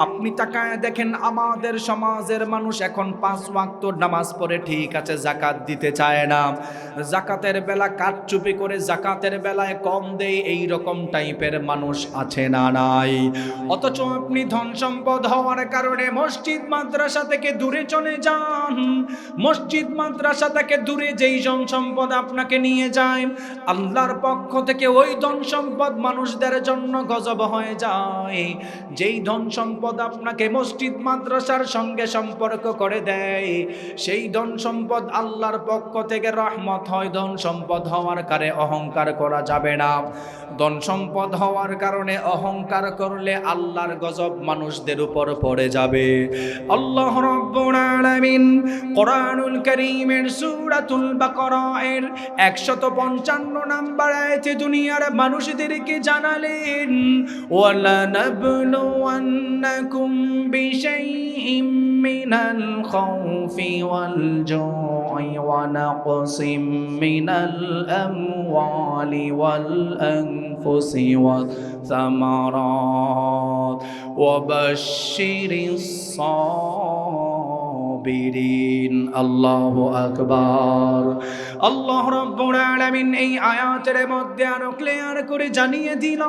আপনি তাকায় দেখেন আমাদের সমাজের মানুষ এখন 5 ওয়াক্ত নামাজ পড়ে, ঠিক আছে, যাকাত দিতে চায় না। যাকাতের বেলা কাটচুপি করে, যাকাতের বেলায় কম দেয়, এই রকম টাইপের মানুষ আছে না নাই? অথচ আপনি ধন সম্পদ হওয়ার কারণে মসজিদ মাদ্রাসা থেকে দূরে চলে যান। মসজিদ মাদ্রাসা থেকে দূরে যেই ধন সম্পদ আপনাকে নিয়ে যায়, আল্লাহর পক্ষ থেকে ওই ধন সম্পদ মানুষদের জন্য গজব হয়ে যায়। যেই ধন সম্পদ আপনাকে মসজিদ মাদ্রাসার সঙ্গে সম্পর্ক করে দেয়, সেই ধন সম্পদ আল্লাহর পক্ষ থেকে রহমত হয়। ধন সম্পদ হওয়ার কারণে অহংকার করা যাবে না। ধন সম্পদ হওয়ার কারণে অহংকার করলে আল্লাহর গজব মানুষদের উপর পড়ে যাবে। আল্লাহ রাব্বুল আলামিন কোরআনুল কারীমের সূরাতুল বাকারা এর 155 নম্বর আয়াতে দুনিয়ার মানুষদেরকে জানালেন, ওয়ালা নাবলুওয়ান্নাকুম বিশাইইম মিনাল খাউফি ওয়াল জুই ওয়া নাকসিম মিনাল আমওয়ালি ওয়াল আনফুসি ওয়াস সামারাত ওয়া বাশশিরিস সাবিরিন। আল্লাহু আকবার। আল্লাহ রাব্বুল আলামিন এই আয়াতের মধ্যে আরো ক্লিয়ার করে জানিয়ে দিল,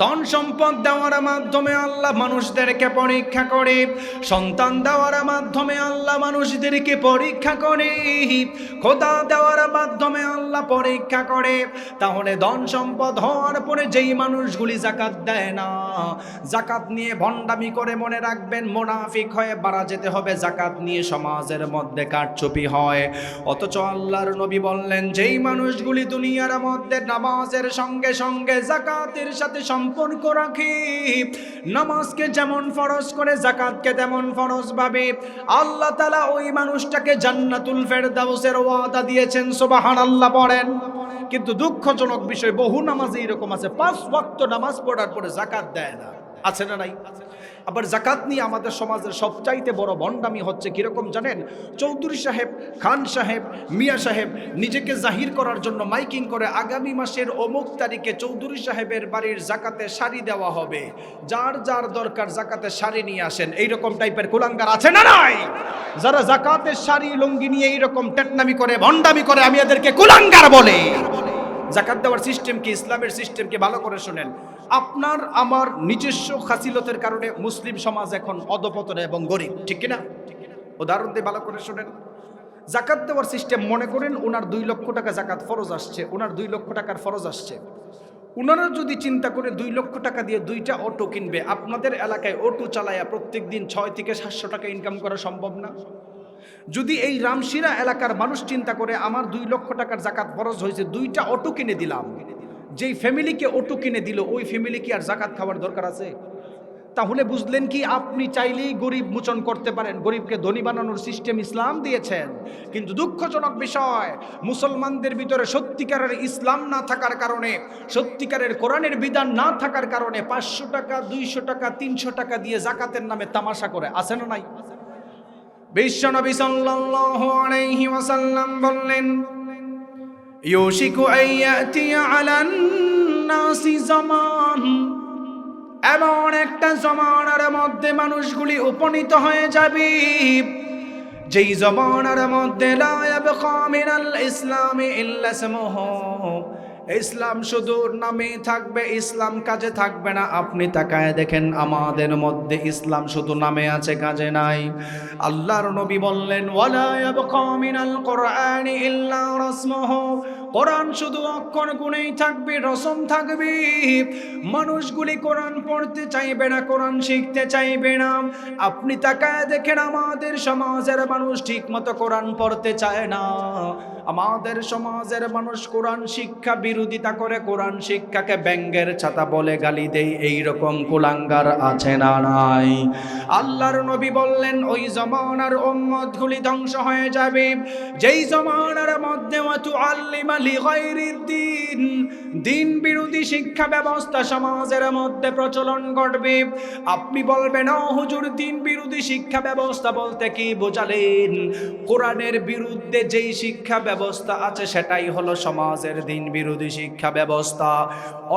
ধন সম্পদ দেওয়ার মাধ্যমে আল্লাহ মানুষদেরকে পরীক্ষা করে, সন্তান দেওয়ার মাধ্যমে আল্লাহ মানুষদেরকে পরীক্ষা করে, খোদা দেওয়ার মাধ্যমে আল্লাহ পরীক্ষা করে। তাহলে ধন সম্পদ হওয়ার পরে যেই মানুষগুলি যাকাত দেয় না, যাকাত নিয়ে ভণ্ডামি করে, মনে রাখবেন মুনাফিক হয়ে বাড়া যেতে হবে। যাকাত নিয়ে সমাজের মধ্যে কারচুপি হয়। অথচ আল্লাহর নবী বললেন, যেই মানুষগুলি দুনিয়ার মধ্যে নামাজের সঙ্গে সঙ্গে যাকাতের সাথে সম্পর্ক রাখে, নামাজকে যেমন ফরজ করে যাকাতকে তেমন ফরজ ভাবে, আল্লাহ তাআলা ওই মানুষটাকে জান্নাতুল ফেরদাউসের ওয়াদা দিয়েছেন। সুবহানাল্লাহ পড়েন। কিন্তু দুঃখজনক বিষয়, বহু নামাজি এরকম আছে 5 ওয়াক্ত নামাজ পড়ার পরে যাকাত দেয় না। আছে না নাই? আবার যাকাত নিয়ে আমাদের সমাজের সবচাইতে বড় ভণ্ডামি হচ্ছে কিরকম জানেন? চৌধুরী সাহেব, খান সাহেব, মিয়া সাহেব নিজেকে জাহির করার জন্য মাইকিং করে, আগামী মাসের অমুক তারিখে চৌধুরী সাহেবের বাড়ির যাকাতে শাড়ি দেওয়া হবে, যার যার দরকার যাকাতে শাড়ি নিয়ে আসেন। এইরকম টাইপের কুলাঙ্গার আছে না নাই? যারা যাকাতের শাড়ি লুঙ্গি নিয়ে এইরকম টেটনামি করে, ভণ্ডামি করে, আমি এদেরকে কুলাঙ্গার বলে। যাকাত দেওয়ার সিস্টেম কি, ইসলামের সিস্টেম কি, ভালো করে শুনেন। আপনার আমার নিজস্ব খাসিলতের কারণে মুসলিম সমাজ এখন অধপতনে এবং গরিব, ঠিক কিনা? উদাহরণ দিয়ে ভালো করে শুনেন। যাকাত দেওয়ার সিস্টেম, মনে করেন ওনার 2 লক্ষ টাকা যাকাত ফরজ আসছে, ওনার 2 লক্ষ টাকার ফরজ আসছে। ওনারা যদি চিন্তা করে 2 লক্ষ টাকা দিয়ে 2টা অটো কিনবে, আপনাদের এলাকায় অটো চালায়া প্রত্যেক দিন 6 থেকে 700 টাকা ইনকাম করা সম্ভব না? যদি এই রামশিরা এলাকার মানুষ চিন্তা করে আমার 2 লক্ষ টাকার জাকাত ফরজ হয়েছে, 2টা অটো কিনে দিলাম, যেই ফ্যামিলিকে অটো কিনে দিল ওই ফ্যামিলি কি আর জাকাত খাওয়ার দরকার আছে? তাহলে বুঝলেন কি, আপনি চাইলেই গরিব মোচন করতে পারেন, গরিবকে ধনী বানানোর সিস্টেম ইসলাম দিয়েছেন। কিন্তু দুঃখজনক বিষয়, মুসলমানদের ভিতরে সত্যিকারের ইসলাম না থাকার কারণে, সত্যিকারের কোরআনের বিধান না থাকার কারণে 500 টাকা 200 টাকা 300 টাকা দিয়ে জাকাতের নামে তামাশা করে, আছে না নাই? বিশ্বনবী সাল্লাল্লাহু আলাইহি ওয়াসাল্লাম বললেন, ইউশিকু আইয়াতিয়া আলান নাসি জামান, এমন একটা জমানার মধ্যে মানুষগুলি উপনীত হয়ে যাবে যেই জমানার মধ্যে লা ইয়াবকা মিনাল ইসলামি ইল্লা ইসমুহু, ইসলাম শুধু নামে থাকবে, ইসলাম কাজে থাকবে না। আপনি তাকায় দেখেন আমাদের মধ্যে ইসলাম শুধু নামে আছে, কাজে নাই। আল্লাহর নবী বললেন, ওয়ালা ইয়াবকা মিনাল কুরআনি ইল্লা রাসমুহু, কোরআন শুধু অক্ষর গুণেই থাকবে, রসম থাকবে। মানুষগুলি কোরআন পড়তে চাইবে না, কোরআন শিখতে চাইবে না। আপনি তাকায় দেখেন আমাদের সমাজের মানুষ ঠিক মতো কোরআন পড়তে চায় না। আমাদের সমাজের মানুষ কোরআন শিক্ষা বিরোধিতা করে, কোরআন শিক্ষাকে ব্যঙ্গের ছাতা বলে গালি দেয়। এইরকম কুলাঙ্গার আছে না নাই? আল্লাহর নবী বললেন, ওই জমানার উম্মতগুলি ধ্বংস হয়ে যাবে যেই জমানার মধ্যে ওয়াতুআল্লিমা লিগাইরিদ্দিন, দিন বিরোধী শিক্ষা ব্যবস্থা সমাজের মধ্যে প্রচলন ঘটবে। আপনি বলবেন, ও হুজুর, দিন বিরোধী শিক্ষা ব্যবস্থা বলতে কি বোঝালেন? কোরআনের বিরুদ্ধে যেই শিক্ষা ব্যবস্থা আছে সেটাই হলো সমাজের দিন বিরোধী শিক্ষা ব্যবস্থা।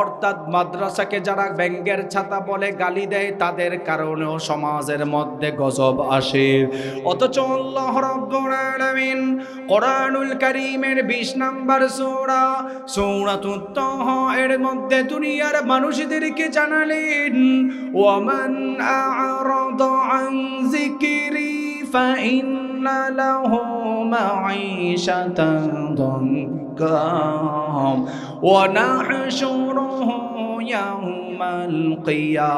অর্থাৎ মাদ্রাসাকে যারা ব্যঙ্গের ছাতা বলে গালি দেয়, তাদের কারণেও সমাজের মধ্যে গজব আসে। অথচ আল্লাহ রাব্বুল আলামিন কোরআনুল কারীমের 20 নম্বর সূরা সূরাতুত তাহা এর মধ্যে দুনিয়ার মানুষদেরকে জানালেন, ওয়ামান আ'রাদা আন যিকরি ফাইন্না লাহু মাঈশাতান দানকা ওয়া নাহশুরুহু ইয়াওমাল কিয়ামাতি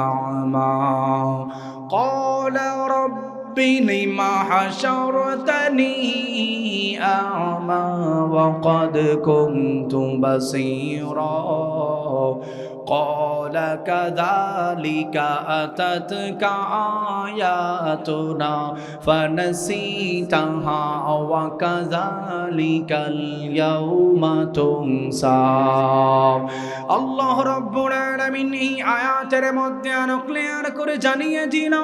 আ'মা ক্বালা রাব্বি লিমা হাশারতানি আ'মা ওয়া ক্বাদ কুনতু বাসীরা قال كذلك أتتك آياتنا فنسيتها وكذلك اليوم تنسى। আল্লাহ রাব্বুল আলামিন এই আয়াতের মধ্যে আরো ক্লিয়ার করে জানিয়ে দিল,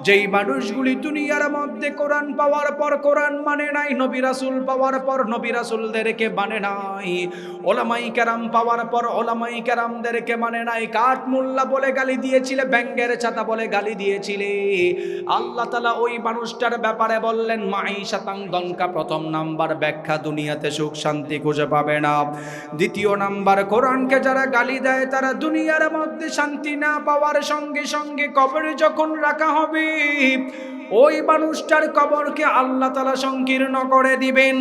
যেই মানুষগুলি দুনিয়ার মধ্যে কোরআন পাওয়ার পর কোরআন মানে নাই, নবী রাসূল পাওয়ার পর নবী রাসূলদেরকে মানে নাই, ওলামাই কেরাম পাওয়ার পর ওলামাই কেরামদেরকে মানে নাই, কাঠ মোল্লা বলে গালি দিয়েছিলে, ব্যঙ্গের ছাতা বলে গালি দিয়েছিলে, আল্লাহ তাআলা ওই মানুষটার ব্যাপারে বললেন মাঈশাতান দনকা। প্রথম নাম্বার ব্যাখ্যা, দুনিয়াতে সুখ শান্তি খুঁজে পাবে না। দ্বিতীয় নাম্বার, কোরআনকে যারা গালি দেয় তারা দুনিয়ার মধ্যে শান্তি না পাওয়ার সঙ্গে সঙ্গে কবরে যখন রাখা হবে ওই মানুষটার কবরকে আল্লাহ তাআলা সংকীর্ণ করে দিবেন।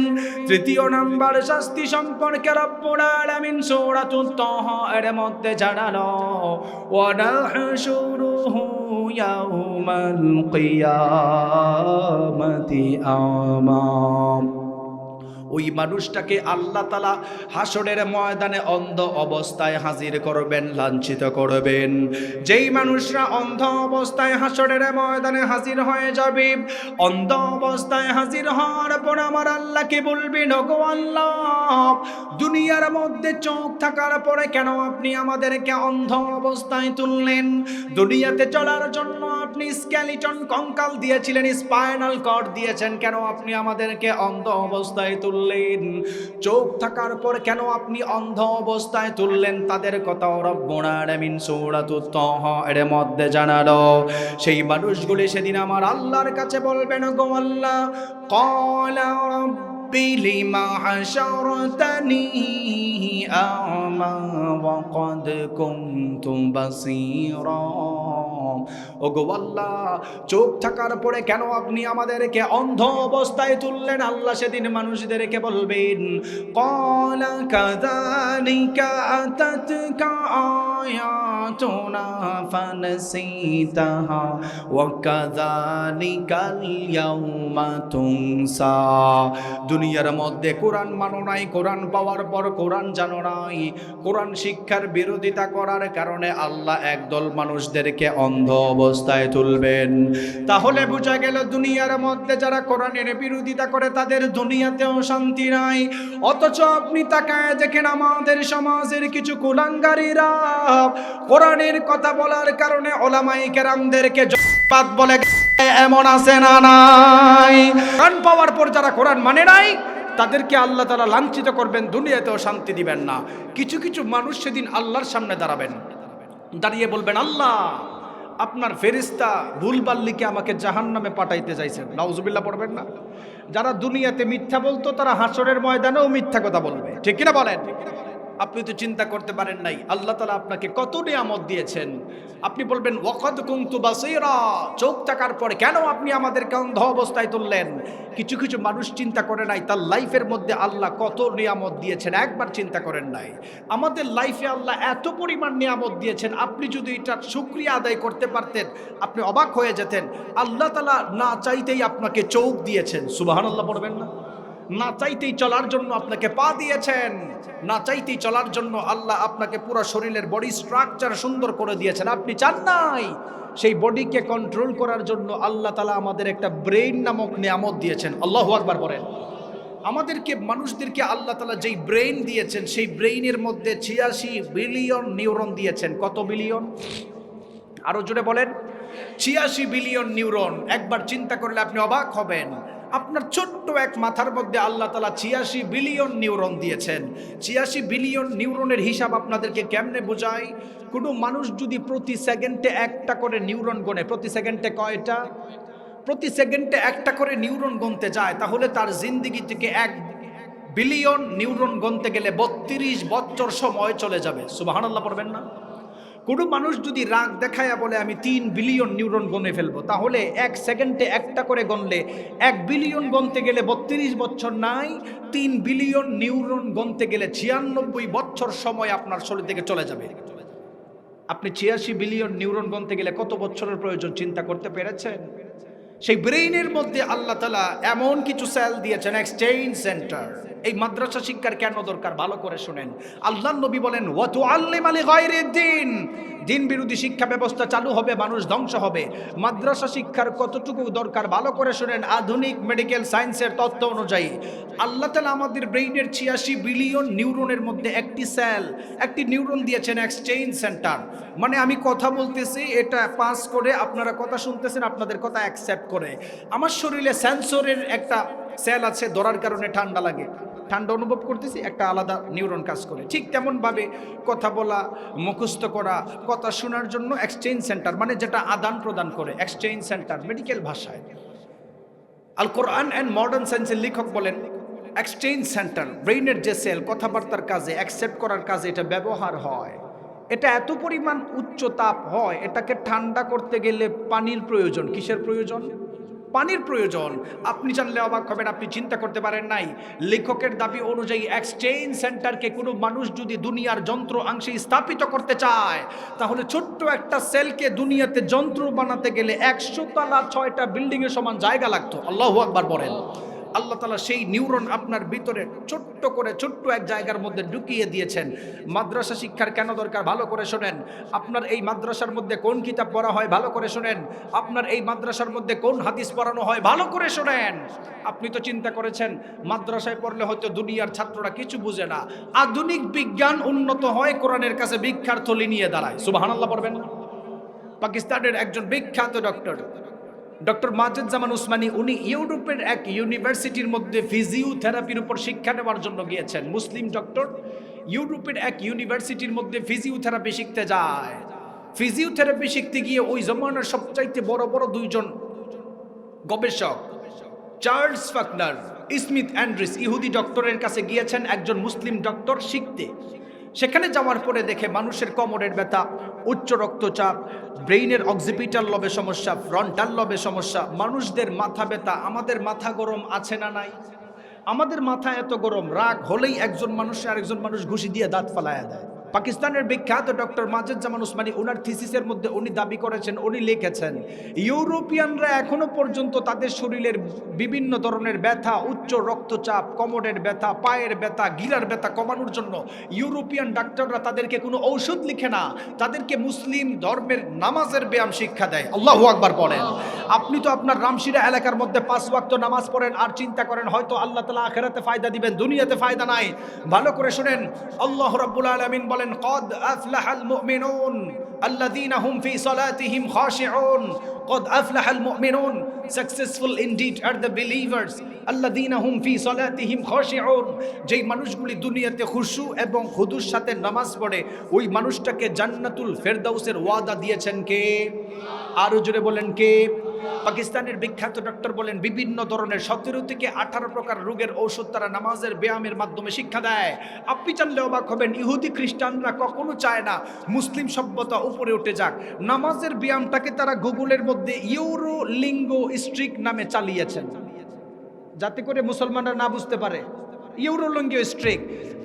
তৃতীয় নাম্বার শাস্তি সম্পর্কে রব্বুল আলামিন সূরাতুত তাহা এর মধ্যে জানালো, ওয়া নাহশুরুহু ইয়াওমাল কিয়ামাতি আ'মা, ওই মানুষটাকে আল্লাহ তাআলা হাসরের ময়দানে অন্ধ অবস্থায় হাজির করবেন, লাঞ্ছিত করবেন। যেই মানুষরা অন্ধ অবস্থায় হাসরের ময়দানে হাজির হয়ে যাবে, অন্ধ অবস্থায় হাজির হওয়ার পর আমার আল্লাহকে বলবেন, ওগো আল্লাহ, দুনিয়ার মধ্যে চোখ থাকার পরে কেন আপনি আমাদেরকে অন্ধ অবস্থায় তুললেন? দুনিয়াতে চলার জন্য আপনি স্কেলিটন কঙ্কাল দিয়েছিলেন, স্পাইনাল কর্ড দিয়েছেন, কেন আপনি আমাদেরকে অন্ধ অবস্থায় তুললেন? চোখ থাকার পর কেন আপনি অন্ধ অবস্থায় তুললেন? তাদের কথাও রব্বুল আলামিন সূরাতুত তাহা এর মধ্যে জানালো। সেই মানুষগুলি সেদিন আমার আল্লাহর কাছে বলবেন, গো আল্লাহ, ক্বালা রাব্বি লিমা হাশারতানি আ'মা ওয়া ক্বাদ কুনতু বাসীরা ওগো আল্লাহ, চোখ থাকার পরে কেন আপনি আমাদেরকে অন্ধ অবস্থায় তুললেন? আল্লাহ সেদিন মানুষদেরকে বলবেন, ক্বালা কাযালিকা আতাতকা আয়াতুনা ফানসিতাহা ওয়া কাযালিকাল ইয়াউমা তুনসা। দুনিয়ার মধ্যে কোরআন মানো নাই, কোরআন পাওয়ার পর কোরআন জানো নাই, কোরআন শিক্ষার বিরোধিতা করার কারণে আল্লাহ একদল মানুষদেরকে অন্ধ অবস্থায় তুলবেন। তাহলে বোঝা গেল দুনিয়ার মধ্যে যারা কোরআনের বিরোধিতা করে তাদের দুনিয়াতেও শান্তি নাই। অথচ আপনি তাকায় দেখেন আমাদের সমাজের কিছু কুলাঙ্গারীরা কোরআনের কথা বলার কারণে ওলামায়ে কেরামদেরকে জবাব বলে এমন আছে না নাই? কোরআন পাওয়ার পর যারা কোরআন মানে নাই তাদেরকে আল্লাহ তাআলা লাঞ্ছিত করবেন, দুনিয়াতেও শান্তি দিবেন না। কিছু কিছু মানুষ সেদিন আল্লাহর সামনে দাঁড়াবেন, দাঁড়িয়ে বলবেন, আল্লাহ আপনার ফেরেশতা ভুলবার লিখে আমাকে জাহান্নামে পাঠাইতে চাইছেন। নাউজুবিল্লাহ পড়বেন না? যারা দুনিয়াতে মিথ্যা বলতো তারা হাসরের ময়দানেও মিথ্যা কথা বলবে, ঠিক কিনা বলেন? আপনি তো চিন্তা করতে পারেন নাই আল্লাহ তাআলা আপনাকে কত নিয়ামত দিয়েছেন। আপনি বলবেন ওয়াকাদ কুনতু বাসীরা, চোখ থাকার পরে কেন আপনি আমাদেরকে অন্ধ অবস্থায় তুললেন? কিছু কিছু মানুষ চিন্তা করে নাই তার লাইফের মধ্যে আল্লাহ কত নিয়ামত দিয়েছেন, একবার চিন্তা করেন নাই। আমাদের লাইফে আল্লাহ এত পরিমাণ নিয়ামত দিয়েছেন, আপনি যদি এটার শুকরিয়া আদায় করতে পারতেন আপনি অবাক হয়ে যেতেন। আল্লাহ তাআলা না চাইতেই আপনাকে চোখ দিয়েছেন, সুবহানাল্লাহ পড়বেন না? না চাইতেই চলার জন্য আপনাকে পা দিয়েছেন, না চাইতেই চলার জন্য আল্লাহ আপনাকে পুরো শরীরের বডি স্ট্রাকচার সুন্দর করে দিয়েছেন, আপনি চান নাই। সেই বডিকে কন্ট্রোল করার জন্য আল্লাহ তাআলা আমাদের একটা ব্রেইন নামক নিয়ামত দিয়েছেন। আল্লাহু আকবার বলেন। আমাদেরকে মানুষদেরকে আল্লাহ তাআলা যেই ব্রেইন দিয়েছেন সেই ব্রেইনের মধ্যে ৮৬ বিলিয়ন নিউরন দিয়েছেন। কত বিলিয়ন? আরো জোরে বলেন। ৮৬ বিলিয়ন নিউরন। একবার চিন্তা করলে আপনি অবাক হবেন। আপনার ছোট্ট এক মাথার মধ্যে আল্লাহ তাআলা ৮৬ বিলিয়ন নিউরন দিয়েছেন। ৮৬ বিলিয়ন নিউরনের হিসাব আপনাদেরকে কেমনে বোঝায়? কোনো মানুষ যদি প্রতি সেকেন্ডে একটা করে নিউরন গণে, প্রতি সেকেন্ডে কয়টা? প্রতি সেকেন্ডে একটা করে নিউরন গণতে যায়, তাহলে তার জিন্দেগি থেকে ১ বিলিয়ন নিউরন গণতে গেলে ৩২ বছর সময় চলে যাবে। সুবহানাল্লাহ পড়বেন না? কোনো মানুষ যদি রাগ দেখায়া বলে আমি ৩ বিলিয়ন নিউরন গণে ফেলবো, তাহলে ১ সেকেন্ডে একটা করে গণলে ১ বিলিয়ন গণতে গেলে ৩২ বছর নাই, ৩ বিলিয়ন নিউরন গণতে গেলে ৯৬ বছর সময় আপনার শরীর থেকে চলে যাবে। আপনি ৮৬ বিলিয়ন নিউরন গণতে গেলে কত বছরের প্রয়োজন চিন্তা করতে পেরেছেন? সেই ব্রেইনের মধ্যে আল্লাহ তাআলা এমন কিছু সেল দিয়েছেন, এক্সচেঞ্জ সেন্টার। এই মাদ্রাসা শিক্ষার কেন দরকার ভালো করে শুনেন। আল্লাহর নবী বলেন ওয়া তুআল্লিমা লিগায়রিদ্দিন, দিন বিরোধী শিক্ষা ব্যবস্থা চালু হবে, মানুষ ধ্বংস হবে। মাদ্রাসা শিক্ষার কতটুকু দরকার ভালো করে শুনেন। আধুনিক মেডিকেল সায়েন্সের তথ্য অনুযায়ী আল্লাহ তাআলা আমাদের ব্রেইনের ৮৬ বিলিয়ন নিউরনের মধ্যে একটি সেল, একটি নিউরন দিয়েছেন এক্সচেঞ্জ সেন্টার। মানে আমি কথা বলতেছি, এটা পাস করে আপনারা কথা শুনতেছেন, আপনাদের কথা অ্যাকসেপ্ট করে। আমার শরীরে সেন্সরের একটা সেল আছে, ধরার কারণে ঠান্ডা লাগে, ঠান্ডা অনুভব করতেছি, একটা আলাদা নিউরন কাজ করে। ঠিক তেমনভাবে কথা বলা, মুখস্থ করা, কথা শোনার জন্য এক্সচেঞ্জ সেন্টার, মানে যেটা আদান প্রদান করে, এক্সচেঞ্জ সেন্টার মেডিকেল ভাষায়। আল কোরআন অ্যান্ড মডার্ন সায়েন্সের লেখক বলেন এক্সচেঞ্জ সেন্টার ব্রেইনের যে সেল, কথাবার্তার কাজে, অ্যাকসেপ্ট করার কাজে এটা ব্যবহার হয়। এটা এত পরিমাণ উচ্চ তাপ হয়, এটাকে ঠান্ডা করতে গেলে পানির প্রয়োজন। কিসের প্রয়োজন? পানির প্রয়োজন। আপনি জানলে অবাক হবেন, আপনি চিন্তা করতে পারেন নাই। লেখকের দাবি অনুযায়ী এক্সচেঞ্জ সেন্টারকে কোনো মানুষ যদি দুনিয়ার যন্ত্র অংশে স্থাপিত করতে চায়, তাহলে ছোট্ট একটা সেলকে দুনিয়াতে যন্ত্র বানাতে গেলে ১০০ তলা ৬টা বিল্ডিংয়ের সমান জায়গা লাগতো। আল্লাহু আকবার বলেন। আল্লাহ তাআলা সেই নিউরন আপনার ভিতরে ছোট্ট করে ছোট্ট এক জায়গার মধ্যে ঢুকিয়ে দিয়েছেন। মাদ্রাসা শিক্ষার কেন দরকার ভালো করে শোনেন। আপনার এই মাদ্রাসার মধ্যে কোন কিতাব পড়া হয় ভালো করে শোনেন। আপনার এই মাদ্রাসার মধ্যে কোন হাদিস পড়ানো হয় ভালো করে শোনেন। আপনি তো চিন্তা করেছেন মাদ্রাসায় পড়লে হয়তো দুনিয়ার ছাত্ররা কিছু বুঝে না। আধুনিক বিজ্ঞান উন্নত হয়, কোরআনের কাছে ভিক্ষার থলি নিয়ে দাঁড়ায়। সুবহানাল্লাহ পড়বেন না? পাকিস্তানের একজন বিখ্যাত ডক্টর মাজেদ-জামান উসমানী, উনি ইউরোপের এক ইউনিভার্সিটির মধ্যে ফিজিওথেরাপির উপর শিক্ষা নেওয়ার জন্য গিয়েছেন। মুসলিম ডক্টর ইউরোপের এক ইউনিভার্সিটির মধ্যে ফিজিওথেরাপি শিখতে যায়। ফিজিওথেরাপি শিখতে গিয়ে ওই জমানার সবচাইতে বড় বড় দুইজন গবেষক, চার্লস ফাকনার, স্মিথ অ্যান্ড্রিস, ইহুদি ডক্টরের কাছে গিয়েছেন একজন মুসলিম ডক্টর শিখতে। সেখানে যাওয়ার পরে দেখে মানুষের কোমরের ব্যথা, উচ্চ রক্তচাপ, ব্রেইনের অক্সিপিটাল লবে সমস্যা, ফ্রন্টাল লবে সমস্যা, মানুষদের মাথা ব্যথা। আমাদের মাথা গরম আছে না নাই? আমাদের মাথা এত গরম, রাগ হলেই একজন মানুষ আরেকজন মানুষ ঘুষি দিয়ে দাঁত ফালায়া দেয়। পাকিস্তানের বিখ্যাত ডক্টর মাজেদ জামান উসমানী ওনার থিসিসের মধ্যে উনি দাবি করেছেন, উনি লিখেছেন, ইউরোপিয়ানরা এখনো পর্যন্ত তাদের শরীরের বিভিন্ন ধরনের ব্যথা, উচ্চ রক্তচাপ, কোমরের ব্যথা, পায়ের ব্যথা, গিরার ব্যথা কমানোর জন্য ইউরোপিয়ান ডাক্তাররা তাদেরকে কোনো ঔষধ লিখে না, তাদেরকে মুসলিম ধর্মের নামাজের ব্যায়াম শিক্ষা দেয়। আল্লাহু আকবার বলেন। আপনি তো আপনার রামশিরা এলাকার মধ্যে 5 ওয়াক্ত নামাজ পড়েন আর চিন্তা করেন হয়তো আল্লাহ তাআলা আখিরাতে ফায়দা দিবেন, দুনিয়াতে ফায়দা নাই। ভালো করে শুনেন, আল্লাহ রাব্বুল আলামিন বলেন, قد أفلح المؤمنون الذين هم في صلاتهم خاشعون قد أفلح المؤمنون successful indeed are the believers الذين هم في صلاتهم خاشعون। যেই মানুষগুলি দুনিয়াতে খুশু এবং খুদুর সাথে নামাজ পড়ে ওই মানুষটাকে জান্নাতুল ফেরদাউসের ওয়াদা দিয়েছেন কে? আরো জোরে বলেন কে? পাকিস্তানের বিখ্যাত ডক্টর বলেন বিভিন্ন ধরনের 17 থেকে 18 প্রকার রোগের ঔষধ তারা নামাজের ব্যায়ামের মাধ্যমে শিক্ষা দেয়। আপনি জানলে অবাক হবেন, ইহুদি খ্রিস্টানরা কখনো চায় না মুসলিম সভ্যতা উপরে উঠে যাক। নামাজের ব্যায়ামটাকে তারা গুগলের মধ্যে ইউরো লিঙ্গো স্ট্রিক নামে চালিয়েছেন, যাতে করে মুসলমানরা না বুঝতে পারে। ইউরোলিঙ্গো স্ট্রিক,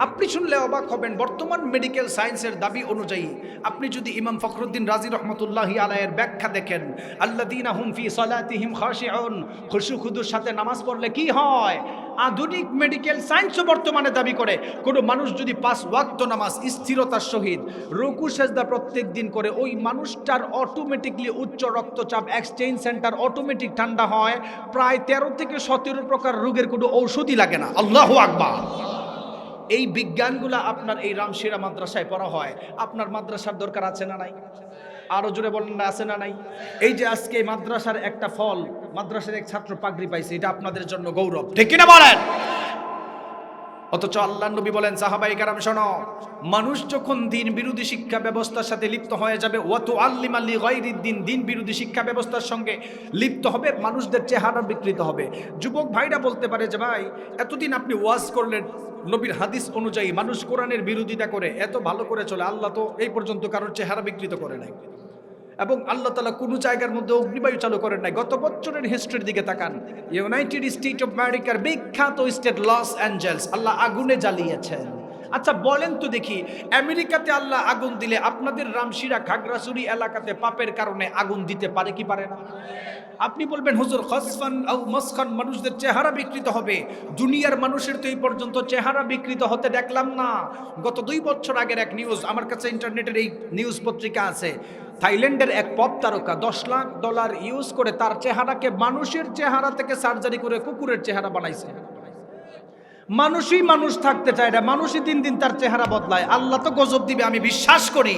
আপনি শুনলে অবাক হবেন। বর্তমান মেডিকেল সায়েন্সের দাবি অনুযায়ী আপনি যদি ইমাম ফখরুদ্দিন রাজি রহমতুল্লাহি আলাইহির ব্যাখ্যা দেখেন, আল্লাযীনা হুম ফি সালাতিহিম খাশিউন, খুশু খুদুর সাথে নামাজ পড়লে কি হয়? আধুনিক মেডিকেল সায়েন্সও বর্তমানে দাবি করে কোনো মানুষ যদি 5 ওয়াক্ত নামাজ স্থিরতার সহিত রুকু সেজদা প্রত্যেক দিন করে, ওই মানুষটার অটোমেটিকলি উচ্চ রক্তচাপ, এক্সচেঞ্জ সেন্টার অটোমেটিক ঠান্ডা হয়। প্রায় 13 থেকে 17 প্রকার রোগের কোনো ঔষধই লাগে না। আল্লাহু আকবার। এই বিজ্ঞানগুলা আপনার এই রামশিরা মাদ্রাসায় পড়া হয়। আপনার মাদ্রাসার দরকার আছে না নাই? আরো জোরে বলেন না, আছে না নাই? এই যে আজকে মাদ্রাসার একটা ফল, মাদ্রাসার এক ছাত্র পাগড়ি পাইছে, এটা আপনাদের জন্য গৌরব, ঠিক কিনা বলেন? অথচ আল্লাহর নবী বলেন, সাহাবায়ে কেরাম শোনো, মানুষ যখন দিন বিরোধী শিক্ষা ব্যবস্থার সাথে লিপ্ত হয়ে যাবে, ওয়াতু আল্লিমা লি গায়রিদ দিন, দিন বিরোধী শিক্ষা ব্যবস্থার সঙ্গে লিপ্ত হবে, মানুষদের চেহারা বিকৃত হবে। যুবক ভাইরা বলতে পারে যে ভাই এতদিন আপনি ওয়াজ করলেন নবীর হাদিস অনুযায়ী, মানুষ কোরআনের বিরোধিতা করে এত ভালো করে চলে, আল্লাহ তো এই পর্যন্ত কারোর চেহারা বিকৃত করে নাই, এবং আল্লাহ তাআলা কোনো জায়গার মধ্যে অগ্নিবায়ু চালু করেন নাই। গত বছরের হিস্ট্রির দিকে তাকান, ইউনাইটেড স্টেট অফ আমেরিকার বিখ্যাত স্টেট লস অ্যাঞ্জেলস আল্লাহ আগুনে জ্বালিয়েছেন। আচ্ছা বলেন তো দেখি, আমেরিকাতে আল্লাহ আগুন দিলে আপনাদের রামশিরা খাগড়াছড়ি এলাকাতে পাপের কারণে আগুন দিতে পারে কি পারে না? আপনি বলবেন হুজুর খসফান আও মসখান, মানুষদের চেহারা বিকৃত হবে। দুনিয়ার মানুষের তো এই পর্যন্ত চেহারা বিকৃত হতে দেখলাম না। গত 2 বছর আগের এক নিউজ, আমার কাছে ইন্টারনেটের এই নিউজ পত্রিকা আছে, থাইল্যান্ডের এক পপ তারকা $10 লাখ ইউজ করে তার চেহারাকে মানুষের চেহারা থেকে সার্জারি করে কুকুরের চেহারা বানাইছে। মানুষই মানুষ থাকতে চায় না, মানুষই দিন দিন তার চেহারা বদলায়। আল্লাহ তো গজব দিবে আমি বিশ্বাস করি,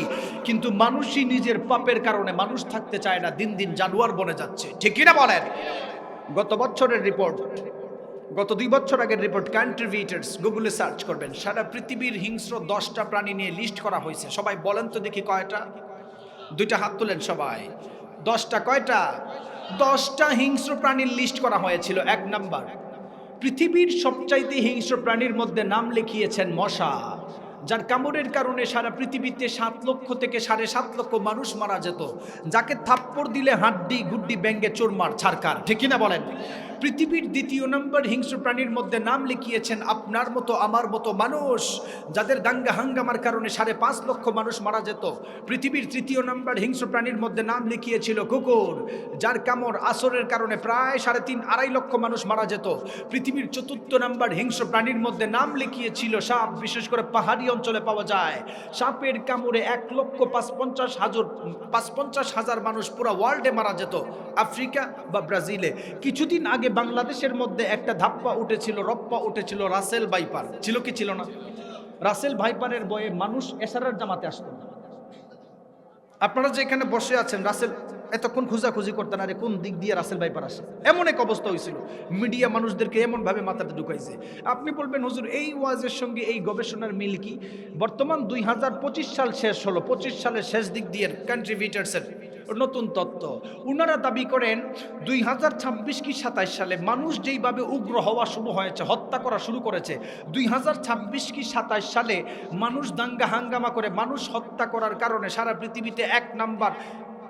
কিন্তু মানুষই নিজের পাপের কারণে মানুষ থাকতে চায় না, দিন দিন জানোয়ার বনে যাচ্ছে, ঠিক কিনা বলেন? গত বছরের রিপোর্ট, গত 2 বছর আগের রিপোর্ট, কন্ট্রিবিউটার্স, গুগলে সার্চ করবেন, সারা পৃথিবীর হিংস্র 10টা প্রাণী নিয়ে লিস্ট করা হয়েছে। সবাই বলেন তো দেখি কয়টা? 2টা হাত তোলেন সবাই। 10টা কয়টা? 10টা হিংস্র প্রাণীর লিস্ট করা হয়েছিল। 1 নাম্বার, পৃথিবীর সবচাইতে হিংস্র প্রাণীর মধ্যে নাম লিখিয়েছেন মশা, যার কামড়ের কারণে সারা পৃথিবীতে 7 লক্ষ থেকে 7.5 লক্ষ মানুষ মারা যেত, যাকে থাপ্পড় দিলে হাড্ডি গুড্ডি ব্যাঙ্গে চোরমার ছারকার, ঠিক কিনা বলেন? পৃথিবীর 2য় নম্বর হিংস্র প্রাণীর মধ্যে নাম লিখিয়েছেন আপনার মতো আমার মতো মানুষ, যাদের দাঙ্গা হাঙ্গামার কারণে 5.5 লক্ষ মানুষ মারা যেত। পৃথিবীর 3য় নম্বর হিংস্র প্রাণীর মধ্যে নাম লিখিয়েছিল কুকুর, যার কামড় আসরের কারণে প্রায় 3.5-2.5 লক্ষ মানুষ মারা যেত। পৃথিবীর 4র্থ নম্বর হিংস্র প্রাণীর মধ্যে নাম লিখিয়েছিল সাপ, বিশেষ করে পাহাড়ি অঞ্চলে পাওয়া যায়। সাপের কামড়ে 1,55,000 মানুষ পুরো ওয়ার্ল্ডে মারা যেত, আফ্রিকা বা ব্রাজিলে। কিছুদিন আগে বাংলাদেশের মধ্যে একটা ধাপ্পা উঠেছিল, রপ্পা উঠেছিল, রাসেল ভাইপার ছিল কি ছিল না? রাসেল ভাইপারের বয়ে মানুষ এশারার জামাতে আসতো না। আপনারা যে এখানে বসে আছেন, রাসেল এতক্ষণ খোঁজাখুঁজি করতেন, আরে কোন দিক দিয়ে রাসেল ভাইপার আসে, এমন এক অবস্থা হয়েছিল। মিডিয়া মানুষদেরকে এমনভাবে মাথাতে ঢুকাইছে। আপনি বলবেন হুজুর এই ওয়াজের সঙ্গে এই গবেষণার মিল কি? বর্তমান 2025 সাল শেষ হলো, 25 সালের শেষ দিক দিয়ে কন্ট্রিবিউটার্সের নতুন তত্ত্ব। উনারা দাবি করেন 2026 কি 27 সালে মানুষ যেইভাবে উগ্র হওয়া শুরু হয়েছে, হত্যা করা শুরু করেছে, 2026 কি 27 সালে মানুষ দাঙ্গা হাঙ্গামা করে মানুষ হত্যা করার কারণে সারা পৃথিবীতে 1 নাম্বার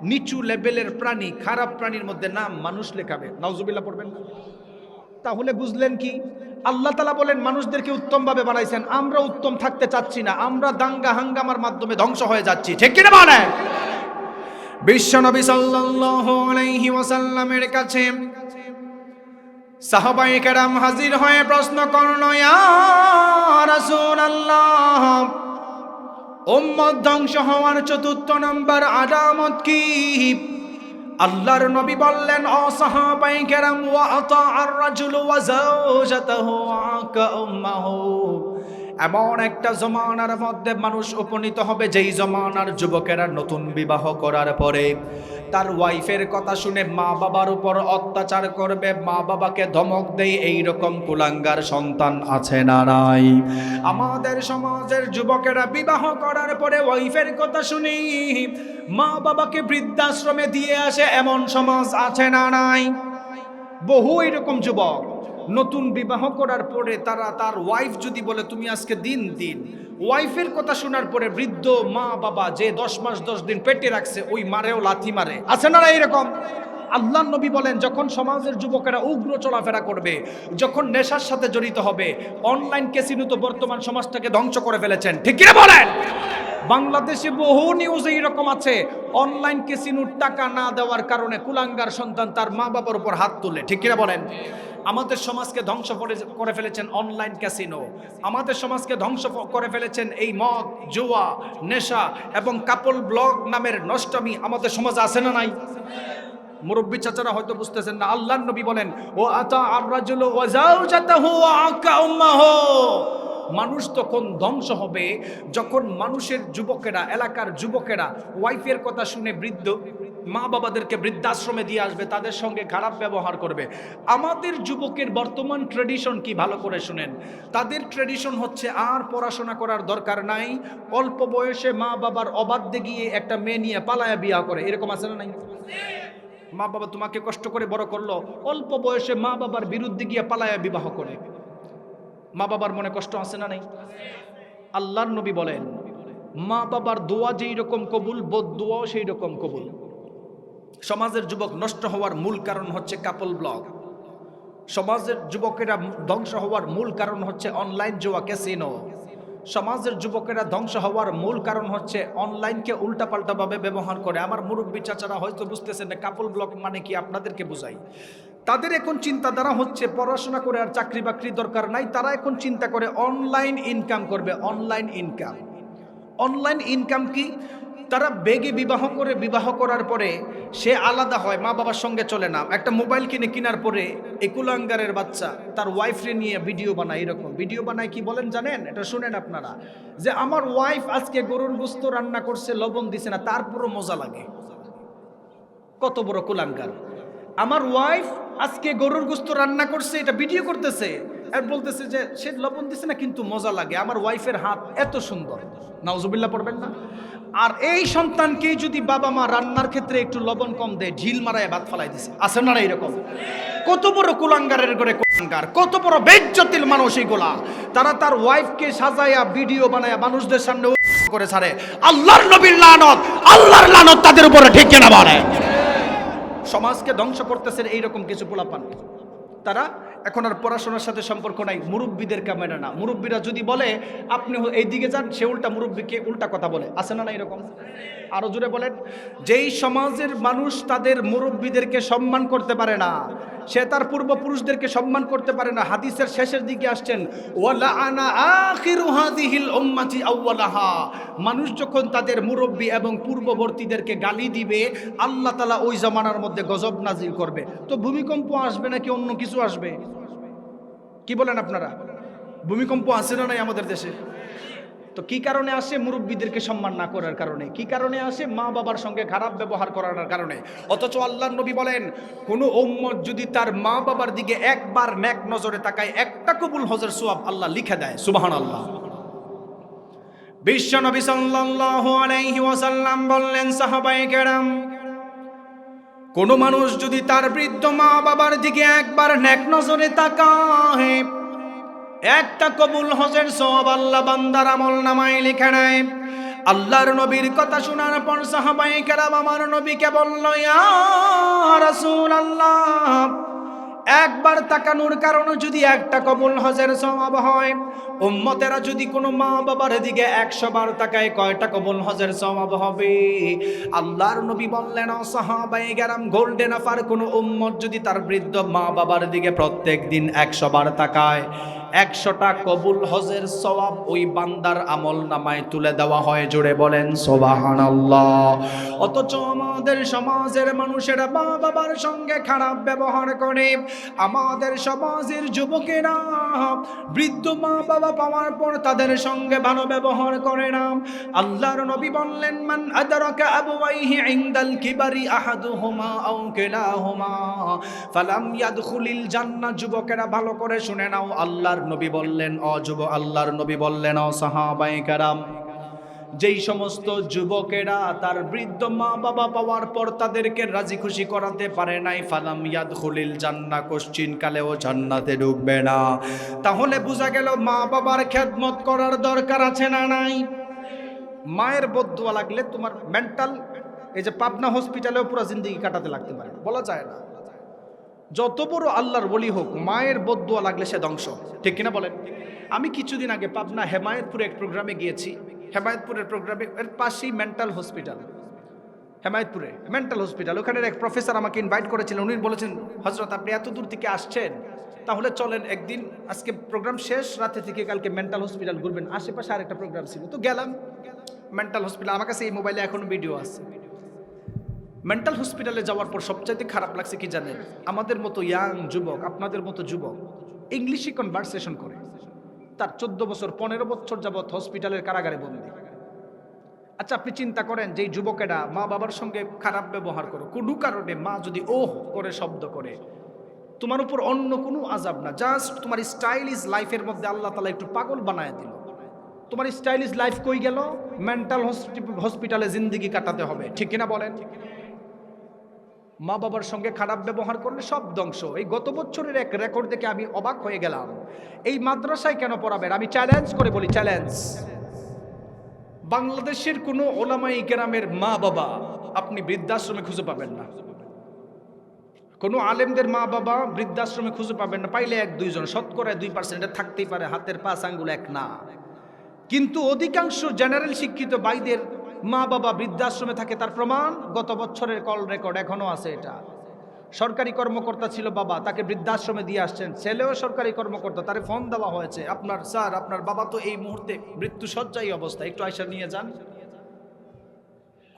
নিচু লেভেলের প্রাণী, খারাপ প্রাণীর মধ্যে নাম মানুষ লেখাবে। নাউজুবিল্লাহ পড়বেন না? তাহলে বুঝলেন কি? আল্লাহ তাআলা বলেন মানুষদেরকে উত্তমভাবে বানাইছেন, আমরা উত্তম থাকতে চাচ্ছি না, আমরা দাঙ্গা হাঙ্গামার মাধ্যমে ধ্বংস হয়ে যাচ্ছি। ঠিক কি না বলেন? বিশ্বনবী সাল্লাল্লাহু আলাইহি ওয়াসাল্লামের কাছে সাহাবায়ে কেরাম হাজির হয়ে প্রশ্ন করল, ইয়া রাসূলুল্লাহ, উম্মত ধ্বংস হওয়ার ৪র্থ নাম্বার আলামত কি? আল্লাহর নবী বললেন, ও সাহাবায়ে কেরাম, ওয়া আতাআর রাজুলু ওয়া যাওজাতাহু আকা উম্মাহু। এমন একটা জমানার মধ্যে মানুষ উপনীত হবে যেই জমানার যুবকেরা নতুন বিবাহ করার পরে তার ওয়াইফের কথা শুনে মা বাবার উপর অত্যাচার করবে, মা বাবাকে ধমক দেয়। এইরকম কুলাঙ্গার সন্তান আছে না নাই? আমাদের সমাজের যুবকেরা বিবাহ করার পরে ওয়াইফের কথা শুনি মা বাবাকে বৃদ্ধাশ্রমে দিয়ে আসে, এমন সমাজ আছে না নাই? বহু এরকম যুবক নতুন বিবাহ করার পরে তার ওয়াইফ যদি বলে তুমি আজকে দিন, ওয়াইফের কথা শোনার পরে বৃদ্ধ মা বাবা যে 10 মাস 10 দিন পেটে রাখছে ওই মারেও লাথি মারে। আছে না এরকম? আল্লাহর নবী বলেন যখন সমাজের যুবকেরা উগ্র চলাফেরা করবে, যখন নেশার সাথে জড়িত হবে, অনলাইন ক্যাসিনো তো বর্তমান সমাজটাকে ধ্বংস করে ফেলেছেন। ঠিক কি না বলেন? বাংলাদেশে বহু নিউজ এইরকম আছে, অনলাইন ক্যাসিনোর টাকা না দেওয়ার কারণে কুলাঙ্গার সন্তান তার মা বাবার উপর হাত তুলে। ঠিক কি না বলেন? আমাদের সমাজকে ধ্বংস করে ফেলেছেন অনলাইন ক্যাসিনো, আমাদের সমাজকে ধ্বংস করে ফেলেছেন এই মদ, জুয়া, নেশা এবং কাপল ব্লগ নামের নষ্টামি। আমাদের সমাজে আছে না নাই? মুরব্বী চাচারা হয়তো বুঝতেছেন না। আল্লাহর নবী বলেন, ও আতা আর রাজুলু ওয়া যাওজাতাহু ওয়া আকা উম্মাহু। মানুষ তখন ধ্বংস হবে যখন মানুষের যুবকেরা, এলাকার যুবকেরা ওয়াইফের কথা শুনে বৃদ্ধ মা বাবাদেরকে বৃদ্ধাশ্রমে দিয়ে আসবে, তাদের সঙ্গে খারাপ ব্যবহার করবে। আমাদের যুবকের বর্তমান ট্রেডিশন কি ভালো করে শুনেন। তাদের ট্রেডিশন হচ্ছে আর পড়াশোনা করার দরকার নাই, অল্প বয়সে মা বাবার অবাধ্যে গিয়ে একটা মেয়ে নিয়ে পালায়া বিয়া করে। এরকম আছে না নাই? মা বাবা তোমাকে কষ্ট করে বড় করলো, অল্প বয়সে মা বাবার বিরুদ্ধে গিয়ে পালায়া বিবাহ করে। মা বাবার মনে কষ্ট আছে না নাই? আল্লাহর নবী বলেন মা বাবার দোয়া যেই রকম কবুল, বদদোয়াও সেই রকম কবুল। সমাজের যুবক নষ্ট হওয়ার মূল কারণ হচ্ছে কাপল ব্লগ। সমাজের যুবকেরা ধ্বংস হওয়ার মূল কারণ হচ্ছে অনলাইন জুয়া, ক্যাসিনো। সমাজের যুবকেরা ধ্বংস হওয়ার মূল কারণ হচ্ছে অনলাইনকে উল্টাপাল্টাভাবে ব্যবহার করে। আমার মুরব্বী চাচারা হয়তো বুঝতেছেন না কাপল ব্লগ মানে কি, আপনাদেরকে বুঝাই। তাদের এখন চিন্তাধারা হচ্ছে পড়াশোনা করে আর চাকরি বাকরি দরকার নাই, তারা এখন চিন্তা করে অনলাইন ইনকাম করবে। অনলাইন ইনকাম, অনলাইন ইনকাম কি? তারা বেগে বিবাহ করে, বিবাহ করার পরে সে আলাদা হয়, মা বাবার সঙ্গে চলে না। একটা মোবাইল কেনার পরে একুলাঙ্গারের বাচ্চা তার ওয়াইফরে নিয়ে ভিডিও বানায়। এরকম ভিডিও বানায় কি বলেন জানেন? এটা শুনেন আপনারা, যে আমার ওয়াইফ আজকে গরুর গোশত রান্না করছে, লবণ দিছে না, তারপরও মজা লাগে। কত বড় কুলাঙ্গার! আমার ওয়াইফ আজকে গরুর গোশত রান্না করছে, এটা ভিডিও করতেছে আর বলতেছে যে সে লবণ দিছে না কিন্তু মজা লাগে, আমার ওয়াইফের হাত এত সুন্দর। নাউজুবিল্লাহ পড়বেন না? আর এই সন্তানকে যদি বাবা মা রান্নার ক্ষেত্রে একটু লবণ কম দেয়, ঢিল মারায় ভাত ফালাই দিছে। আছে না এরকম? কত বড় কুলাঙ্গারের ঘরে কুলাঙ্গার, কত বড় বেজ্জতিল মানুষ এগুলা। তারা তার ওয়াইফকে সাজায়া ভিডিও বানায়া মানুষদের সামনে করে ছাড়ে। আল্লাহর নবীর লানত, আল্লাহর লানত তাদের উপরে। ঠিক কিনা বলে? সমাজকে ধ্বংস করতেছেন এইরকম কিছু পোলাপান। তারা এখন আর পড়াশোনার সাথে সম্পর্ক নাই, মুরব্বীদের ক্যামেরা না। মুরব্বীরা যদি বলে আপনি এই দিকে যান, সে উল্টা মুরব্বীকে উল্টা কথা বলে। আছে না এরকম? আরো জোরে বলেন। যেই সমাজের মানুষ তাদের মুরব্বীদেরকে সম্মান করতে পারে না, সে তার পূর্বপুরুষদেরকে সম্মান করতে পারে না। হাদিসের শেষের দিকে আসছেন, ওয়ালা আনা আখিরু হাযিহিল উম্মতি আউওয়ালাহা। মানুষ যখন তাদের মুরব্বী এবং পূর্ববর্তীদেরকে গালি দিবে, আল্লাহ তাআলা ওই জামানার মধ্যে গজব নাজিল করবে। তো ভূমিকম্প আসবে নাকি অন্য কিছু আসবে? কি বলেন আপনারা? ভূমিকম্প আসে না নাই আমাদের দেশে? তো কি কারণে আসে? মুরব্বীদেরকে সম্মান না করার কারণে। কি কারণে আসে? মা বাবার সঙ্গে খারাপ ব্যবহার করার কারণে। অথচ আল্লাহর নবী বলেন কোন উম্মত যদি তার মা বাবার দিকে একবার নেক নজরে তাকায়, একটা কবুল হজের সওয়াব আল্লাহ লিখে দেয়। সুবহানাল্লাহ। বিশ্ব নবী সাল্লাল্লাহু আলাইহি ওয়াসাল্লাম বললেন, সাহাবায়ে কেরাম কোনো মানুষ যদি তার বৃদ্ধ মা বাবার দিকে একবার নেক নজরে তাকায়, একটা কবুল হজের সওয়াব আল্লাহ বান্দার আমল নামায় লিখে নেয়। আল্লাহর নবীর কথা শোনার পর সাহাবায়ে কেরাম আমার নবীকে বলল, ইয়া রাসূলুল্লাহ, একবার তাকানোর কারণে যদি একটা কবুল হজের সওয়াব হয়, উম্মতেরা যদি কোনো মা বাবার দিকে 100 বার তাকায়, কয়টা কবুল হজের সওয়াব হবে? আল্লাহর নবী বললেন, ও সাহাবায়ে কেরাম, গোল্ডেন আফার কোনো উম্মত যদি তার বৃদ্ধ মা বাবার দিকে প্রত্যেক দিন 100 বার তাকায়, 100টা কবুল হজের সওয়াব ওই বান্দার আমল নামায় তুলে দেওয়া হয়। জোরে বলেন সুবহানাল্লাহ। অথচ আমাদের সমাজের মানুষেরা মা বাবার সঙ্গে খারাপ ব্যবহার করে। আমাদের সমাজের যুবকেরা বৃদ্ধ মা বাবা পাওয়ার পর তাদের সঙ্গে ভালো ব্যবহার করে না। আল্লাহর নবী বললেন, মান আদরাকা আবওয়াইহি ইনদাল কিবারি আহাদুহুমা আও কিলাহুমা ফালাম ইয়াদখুলিল জান্নাহ। যুবকেরা ভালো করে শুনে নাও, আল্লাহর নবী বললেন, আল্লাহর নবী বললেন, ও সাহাবায়ে কেরাম, যেই সমস্ত যুবকেরা তার বৃদ্ধ মা বাবা পাওয়ার পর তাদেরকে রাজি খুশি করাতে পারে নাই, ফালাম ইয়াদখুলিল জান্নাহ, কোশ্চিন কালেও জান্নাতে ঢুকবে না। তাহলে বোঝা গেল মা বাবার খেদমত করার দরকার আছে না নাই? মায়ের বদদুয়া লাগলে তোমার মেন্টাল, এই যে পাবনা হসপিটালেও পুরো জিন্দেগি কাটাতে লাগতে পারে, বলা যায় না। যত বড় আল্লাহর ওলি হোক, মায়ের বদদুয়া লাগলে সে ধ্বংস। ঠিক কিনা বলেন? আমি কিছুদিন আগে পাবনা হেমায়েতপুরে এক প্রোগ্রামে গিয়েছি। হেমায়েতপুরের প্রোগ্রামে এর পাশেই মেন্টাল হসপিটাল, হেমায়েতপুরে মেন্টাল হসপিটাল। ওখানের এক প্রফেসর আমাকে ইনভাইট করেছিলেন। উনি বলেছেন, হযরত আপনি এত দূর থেকে আসছেন, তাহলে চলেন একদিন, আজকে প্রোগ্রাম শেষ, রাতে থেকে কালকে মেন্টাল হসপিটাল ঘুরবেন। আশেপাশে আরেকটা প্রোগ্রাম ছিল, তো গেলাম মেন্টাল হসপিটাল। আমার কাছে এই মোবাইলে এখনো ভিডিও আছে। মেন্টাল হসপিটালে যাওয়ার পর সবচাইতে খারাপ লাগছে কি জানেন? আমাদের মতো ইয়াং যুবক, আপনাদের মতো যুবক ইংলিশে কনভারসেশন করে। তার 14 বছর 15 বছর যাবৎ হসপিটালের কারাগারে বন্দী। আচ্ছা, আপনি চিন্তা করেন, যেই যুবকেরা মা বাবার সঙ্গে খারাপ ব্যবহার করো, কোনো কারণে মা যদি ওহ করে শব্দ করে, তোমার উপর অন্য কোনো আযাব না, জাস্ট তোমার স্টাইলিশ লাইফের মধ্যে আল্লাহ তাআলা একটু পাগল বানায় দিল। তোমার স্টাইলিশ লাইফ কই গেল? মেন্টাল হসপিটালে জিন্দেগি কাটাতে হবে। ঠিক কিনা বলেন? মা বাবার সঙ্গে খারাপ ব্যবহার করলে সব ধ্বংস। এই গত বছরের এক রেকর্ড দেখে আমি অবাক হয়ে গেলাম। এই মাদ্রাসায় কেন পড়াবেন? আমি চ্যালেঞ্জ করে বলি, চ্যালেঞ্জ, বাংলাদেশের কোনো ওলামায়ে কেরামের মা বাবা আপনি বৃদ্ধাশ্রমে খুঁজে পাবেন না। কোনো আলেমদের মা বাবা বৃদ্ধাশ্রমে খুঁজে পাবেন না। পাইলে 1-2 জন, শতকরা 2% থাকতেই পারে, হাতের 5 আঙ্গুল এক না। কিন্তু অধিকাংশ জেনারেল শিক্ষিত ভাইদের মা বাবা বৃদ্ধাশ্রমে থাকে। তার প্রমাণ গত বছরের কল রেকর্ড এখনো আছে। এটা সরকারি কর্মকর্তা ছিল বাবা, তাকে বৃদ্ধাশ্রমে দিয়ে আসছেন। ছেলেও সরকারি কর্মকর্তা, তারে ফোন দেওয়া হয়েছে, আপনার স্যার, আপনার বাবা তো এই মুহূর্তে মৃত্যুশয্যায় অবস্থা, একটু আয়সা নিয়ে যান।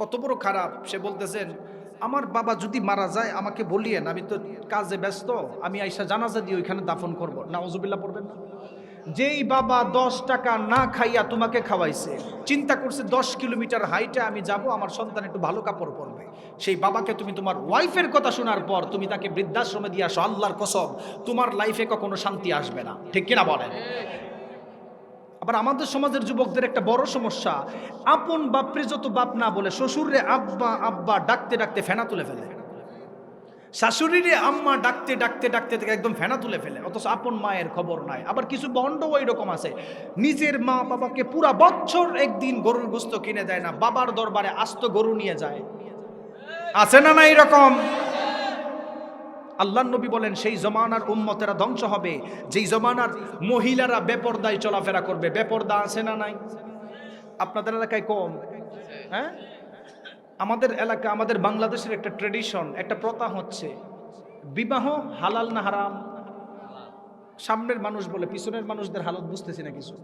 কত বড় খারাপ! সে বলতেছেন, আমার বাবা যদি মারা যায় আমাকে বলিয়েন, আমি তো কাজে ব্যস্ত, আমি আয়সা জানাজা দিয়ে ওইখানে দাফন করবো। নাউজুবিল্লাহ পড়বেন না? যেই বাবা 10 টাকা না খাইয়া তোমাকে খাওয়াইছে, চিন্তা করছে 10 কিলোমিটার হাইটে আমি যাব, আমার সন্তান একটু ভালো কাপড় পরবে, সেই বাবাকে তুমি তোমার ওয়াইফের কথা শোনার পর তুমি তাকে বৃদ্ধাশ্রমে দিয়ে আসো, আল্লাহর কসম তোমার লাইফে কখনো শান্তি আসবে না। ঠিক কিনা বলেন? আবার আমাদের সমাজের যুবকদের একটা বড় সমস্যা, আপন বাপরে যত বাপ না বলে শ্বশুরে আব্বা আব্বা ডাকতে ডাকতে ফেনা তুলে ফেলে, শাশুড়িরে আম্মা ডাকতে ডাকতে ডাকতে থেকে একদম ফেনা তুলে ফেলে, অথচ আপন মায়ের খবর নাই। আবার কিছু বন্ড ওই রকম আছে, নিজের মা বাবাকে পুরা বছর একদিন গরুর গোস্ত কিনে দেয় না, বাবার দরবারে আস্ত গরু নিয়ে যায়। আছে না না এরকম? আল্লাহর নবী বলেন, সেই জমানার উম্মতেরা ধ্বংস হবে যেই জমানার মহিলারা বেপরদায় চলাফেরা করবে। বেপরদা আছে না নাই? আপনাদের এলাকায় কম, হ্যাঁ? আমাদের এলাকা, আমাদের বাংলাদেশের একটা ট্রেডিশন, একটা প্রথা হচ্ছে, বিবাহ হালাল না হারাম? সামনের মানুষ বলে, পিছনের মানুষদের হালত বুঝতেছি না কিছু।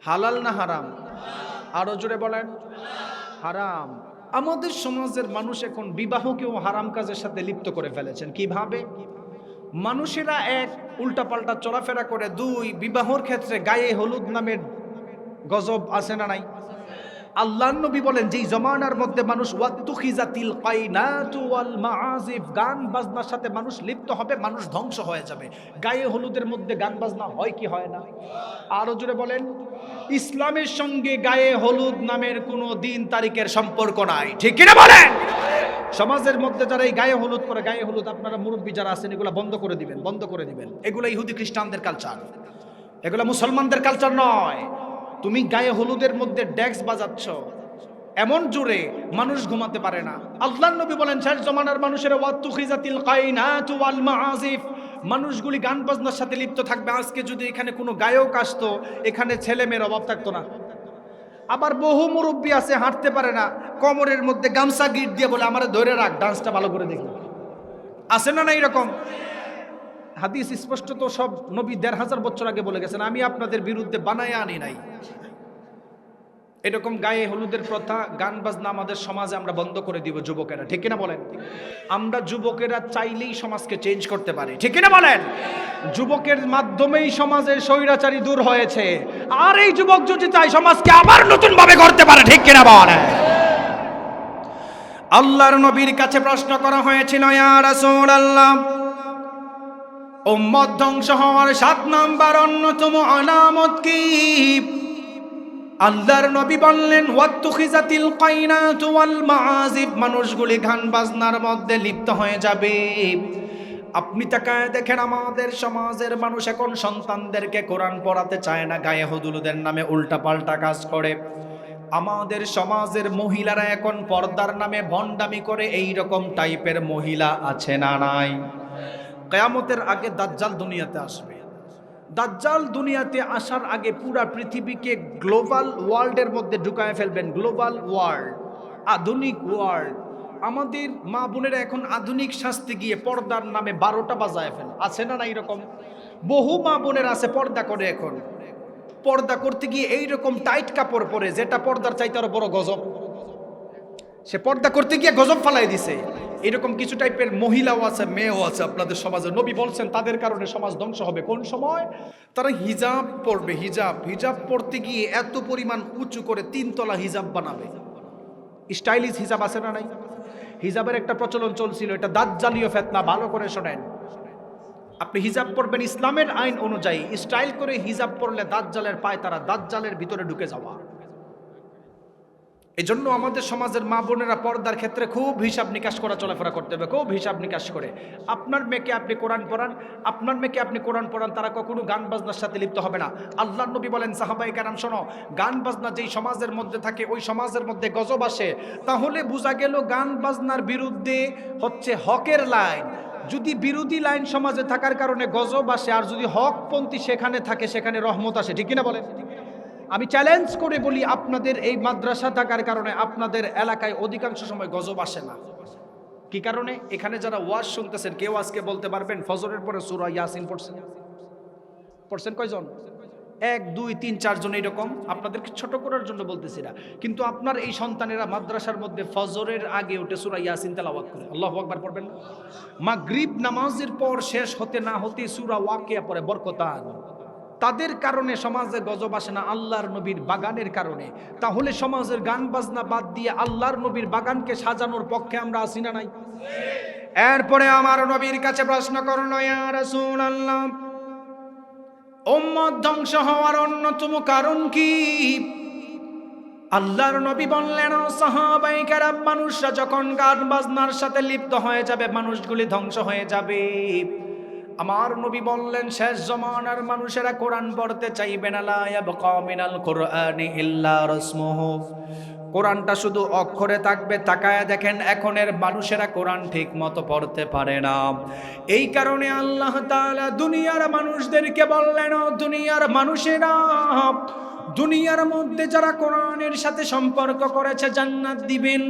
হালাল না হারাম? আরো জোরে বলেন। হারাম। আমাদের সমাজের মানুষ এখন বিবাহকেও হারাম কাজের সাথে লিপ্ত করে ফেলেছেন। কিভাবে? মানুষেরা এক, উল্টাপাল্টা চলাফেরা করে, 2, বিবাহর ক্ষেত্রে গায়ে হলুদ নামের গজব আছে না নাই? আল্লাহর নবী বলেন, যেই জমানার মধ্যে মানুষ ওয়াত্তুখিজাতিল কাইনাতু ওয়াল মাআজিফ, গান বাজনার সাথে মানুষ লিপ্ত হবে, মানুষ ধ্বংস হয়ে যাবে। গায়ে হলুদের মধ্যে গান বাজনা হয় কি হয় না? আরো জোরে বলেন। ইসলামের সঙ্গে গায়ে হলুদ নামের কোনো দিন তারিখের সম্পর্ক নাই। ঠিক কিনা বলেন? সমাজের মধ্যে যারা এই গায়ে হলুদ করে, গায়ে হলুদ আপনারা মুরব্বী যারা আছেন এগুলো বন্ধ করে দিবেন, বন্ধ করে দিবেন। এগুলো ইহুদি খ্রিস্টানদের কালচার, এগুলো মুসলমানদের কালচার নয়। তুমি গায়ে হলুদের মধ্যে ডেক্স বাজাচ্ছ এমন জোরে মানুষ ঘুমাতে পারে না। আল্লাহর নবী বলেন শেষ জমানার মানুষেরা ওয়াতুখিজাতিল কাইনাতু ওয়াল মাআজিফ, মানুষগুলি গান বাজনার সাথে লিপ্ত থাকবে। আজকে যদি এখানে কোনো গায়ক আসতো, এখানে ছেলে মেয়ের অভাব থাকতো না। আবার বহু মুরব্বী আছে হাঁটতে পারে না, কোমরের মধ্যে গামছা গিট দিয়ে বলে আমারে ধরে রাখ, ডান্সটা ভালো করে দেখি। আছে না না এরকম? হাদিস স্পষ্ট তো, সব নবী ১৫০০ বছর আগে বলে গেছেন, আমি আপনাদের বিরুদ্ধে বানায় আনি নাই। এরকম গায়ে হলুদের প্রথা, গান বাজনা আমাদের সমাজে আমরা বন্ধ করে দিব যুবকেরা, ঠিক কিনা বলেন? আমরা যুবকেরা চাইলেই সমাজকে চেঞ্জ করতে পারি, ঠিক কিনা বলেন? যুবকের মাধ্যমেই সমাজের স্বৈরাচারী দূর হয়েছে, আর এই যুবক যদি চাই সমাজকে আবার নতুন ভাবে করতে পারে, ঠিক কিনা বলেন? আল্লাহর নবীর কাছে প্রশ্ন করা হয়েছিল, ইয়া রাসূলুল্লাহ, উম্মত ধ্বংস হওয়ার ৭ নাম্বার অন্যতম আলামত কি? আল্লাহর নবী বললেন ওয়াতুখিজাতিল কাইনাতু ওয়াল মাআজিব, মানুষগুলি গান বাজনার মধ্যে লিপ্ত হয়ে যাবে। আপনি তাকায় দেখেন আমাদের সমাজের মানুষ এখন সন্তানদেরকে কোরআন পড়াতে চায় না, গায়ে হলুদের নামে উল্টাপাল্টা কাজ করে। আমাদের সমাজের মহিলারা এখন পর্দার নামে ভণ্ডামি করে, এই রকম টাইপের মহিলা আছে না নাই? কিয়ামতের আগে দাজ্জাল দুনিয়াতে আসবে। দাজ্জাল দুনিয়াতে আসার আগে পুরা পৃথিবীকে গ্লোবাল ওয়ার্ল্ডের মধ্যে ঢুকায় ফেলবেন। গ্লোবাল ওয়ার্ল্ড, আধুনিক ওয়ার্ল্ড। আমাদের মা বোনেরা এখন আধুনিক শাস্তি গিয়ে পর্দার নামে 12টা বাজায় ফেলে, আছে না না এরকম? বহু মা বোনেরা আছে পর্দা করে, এখন পর্দা করতে গিয়ে এইরকম টাইট কাপড় পরে, যেটা পর্দার চাইতে আরো বড় গজব, সে পর্দা করতে গিয়ে গজব ফালাই দিছে। এরকম কিছু টাইপের মহিলাও আছে, মেয়েও আছে আপনাদের সমাজে। নবী বলছেন তাদের কারণে সমাজ ধ্বংস হবে। কোন সময়? তারা হিজাব পরবে, হিজাব পরতে গিয়ে এত পরিমাণ উঁচু করে 3 তলা হিজাব বানাবে। স্টাইলিশ হিজাব আছে না নাই? হিজাবের একটা প্রচলন চলছিল, এটা দাজ্জালীয় ফিতনা। ভালো করে শোনেন, আপনি হিজাব পরবেন ইসলামের আইন অনুযায়ী, স্টাইল করে হিজাব পরলে দাজ্জালের পায় তারা, দাজ্জালের ভিতরে ঢুকে যাওয়া। এজন্য আমাদের সমাজের মা বোনেরা পর্দার ক্ষেত্রে খুব হিসাব নিকাশ করা চলাফেরা করতে হবে, খুব হিসাব নিকাশ করে। আপনার মেয়েকে আপনি কোরআন পড়ান, আপনার মেয়েকে আপনি কোরআন পড়ান, তারা কখনো গান বাজনার সাথে লিপ্ত হবে না। আল্লাহর নবী বলেন, সাহাবায়ে কেরাম শোনো, গান বাজনা যেই সমাজের মধ্যে থাকে ওই সমাজের মধ্যে গজব আসে। তাহলে বোঝা গেল গান বাজনার বিরুদ্ধে হচ্ছে হকের লাইন। যদি বিরোধী লাইন সমাজে থাকার কারণে গজব আসে, আর যদি হকপন্থী সেখানে থাকে সেখানে রহমত আসে, ঠিক কিনা বলেন? আমি চ্যালেঞ্জ করে বলি, আপনাদের এই মাদ্রাসা থাকার কারণে আপনাদের এলাকায় অধিকাংশ সময় গজব আসে না। কি কারণে? এখানে যারা ওয়াজ শুনতেছেন, কেউ আজকে বলতে পারবেন ফজরের পরে সূরা ইয়াসিন পড়ছেন কয়জন? 1, 2, 3, 4 জন এরকম। আপনাদেরকে ছোট করার জন্য বলতেছি না, কিন্তু আপনার এই সন্তানেরা মাদ্রাসার মধ্যে ফজরের আগে উঠে সূরা ইয়াসিন তেলাওয়াত করে। আল্লাহু আকবার পড়বেন না? মাগরিব নামাজের পর শেষ হতে না হতে সূরা ওয়াকিয়া পড়ে, বরকতান। তাদের কারণে সমাজে গজব আসে না, আল্লাহর নবীর বাগানের কারণে। তাহলে সমাজের গান বাজনা বাদ দিয়ে আল্লাহর নবীর বাগানকে সাজানোর পক্ষে আমরা আছি না নাই? এরপরে আমার নবীর কাছে প্রশ্ন করলো, ইয়া রাসূলুল্লাহ, উম্মত ধ্বংস হওয়ার অন্যতম কারণ কি? আল্লাহর নবী বললেন, সাহাবায়ে কেরাম, মানুষরা যখন গান বাজনার সাথে লিপ্ত হয়ে যাবে, মানুষগুলি ধ্বংস হয়ে যাবে। আমার নবী বললেন, শেষ জমানার মানুষেরা কোরআন পড়তে চাইবে না, লা ইয়াবকা মিনাল কুরআনি ইল্লা রাসমুহু। কোরআনটা শুধু অক্ষরে থাকবে। তাকায় দেখেন এখনের মানুষেরা কোরআন ঠিক মতো পড়তে পারে না। এই কারণে আল্লাহ তাআলা দুনিয়ার মানুষদেরকে বললেন, দুনিয়ার মানুষেরা, দুনিয়ার মধ্যে যারা কোরআনের সাথে সম্পর্ক করেছে জান্নাত দিবেন।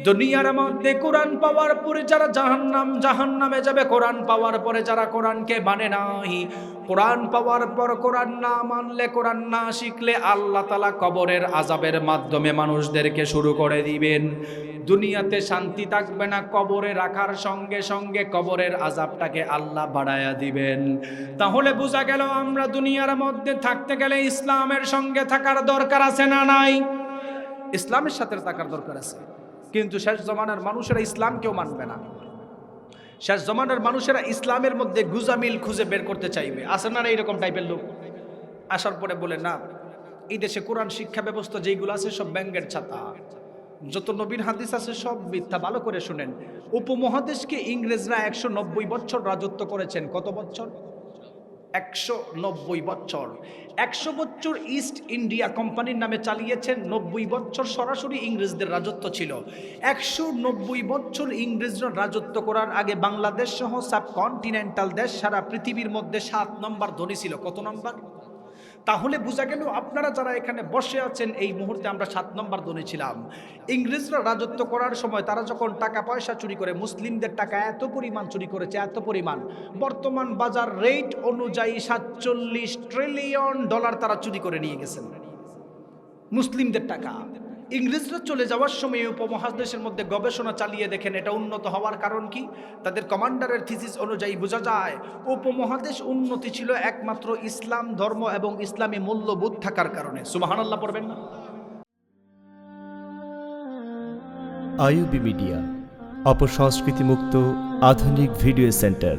দুনিয়ার মধ্যে কোরআন পাওয়ার পরে যারা জাহান্নামে যাবে। কোরআন পাওয়ার পরে যারা কোরআনকে মানে নাই, কোরআন পাওয়ার পর কোরআন না মানলে, কোরআন না শিখলে আল্লাহ তাআলা কবরের আযাবের মাধ্যমে মানুষদেরকে শুরু করে দিবেন। দুনিয়াতে শান্তি থাকবে না, কবরে রাখার সঙ্গে সঙ্গে কবরের আযাবটাকে আল্লাহ বাড়ায়া দিবেন। তাহলে বোঝা গেল আমরা দুনিয়ার মধ্যে থাকতে গেলে ইসলামের সঙ্গে থাকার দরকার আছে না নাই? ইসলামের সাথে থাকার দরকার আছে। কিন্তু শেষ জমানার মানুষেরা ইসলাম কেউ মানবে না। শেষ জমানার মানুষেরা ইসলামের মধ্যে গুজামিল খুঁজে বের করতে চাইবে। আছে না এইরকম টাইপের লোক? আসার পরে বলে, না, এই দেশে কোরআন শিক্ষা ব্যবস্থা যেইগুলো আছে সব ব্যাঙ্গের ছাতা, যত নবীর হাদিস আছে সব মিথ্যা। ভালো করে শুনেন, উপমহাদেশকে ইংরেজরা 190 বছর রাজত্ব করেছেন। কত বছর? 190 বছর। 100 বছর ইস্ট ইন্ডিয়া কোম্পানির নামে চালিয়েছেন, 90 বছর সরাসরি ইংরেজদের রাজত্ব ছিল। 190 বছর ইংরেজরা রাজত্ব করার আগে বাংলাদেশ সহ সাবকন্টিনেন্টাল দেশ সারা পৃথিবীর মধ্যে 7 নম্বর ধনী ছিল। কত নম্বর? তাহলে বোঝা গেল আপনারা যারা এখানে বসে আছেন এই মুহূর্তে আমরা 7 নম্বর ধনী ছিলাম। ইংরেজরা রাজত্ব করার সময় তারা যখন টাকা পয়সা চুরি করে, মুসলিমদের টাকা এত পরিমাণ চুরি করেছে, এত পরিমাণ, বর্তমান বাজার রেট অনুযায়ী 47 ট্রিলিয়ন ডলার তারা চুরি করে নিয়ে গেছেন মুসলিমদের টাকা। ইংরেজরা চলে যাওয়ার সময় উপমহাদেশের মধ্যে গবেষণা চালিয়ে দেখেন এটা উন্নত হওয়ার কারণ কি। তাদের কমান্ডারের থিসিস অনুযায়ী বোঝা যায় উপমহাদেশ উন্নতি ছিল একমাত্র ইসলাম ধর্ম এবং ইসলামী মূল্যবোধ থাকার কারণে। সুবহানাল্লাহ পড়বেন না? আইইউবি মিডিয়া, অপসংস্কৃতি মুক্ত আধুনিক ভিডিও সেন্টার।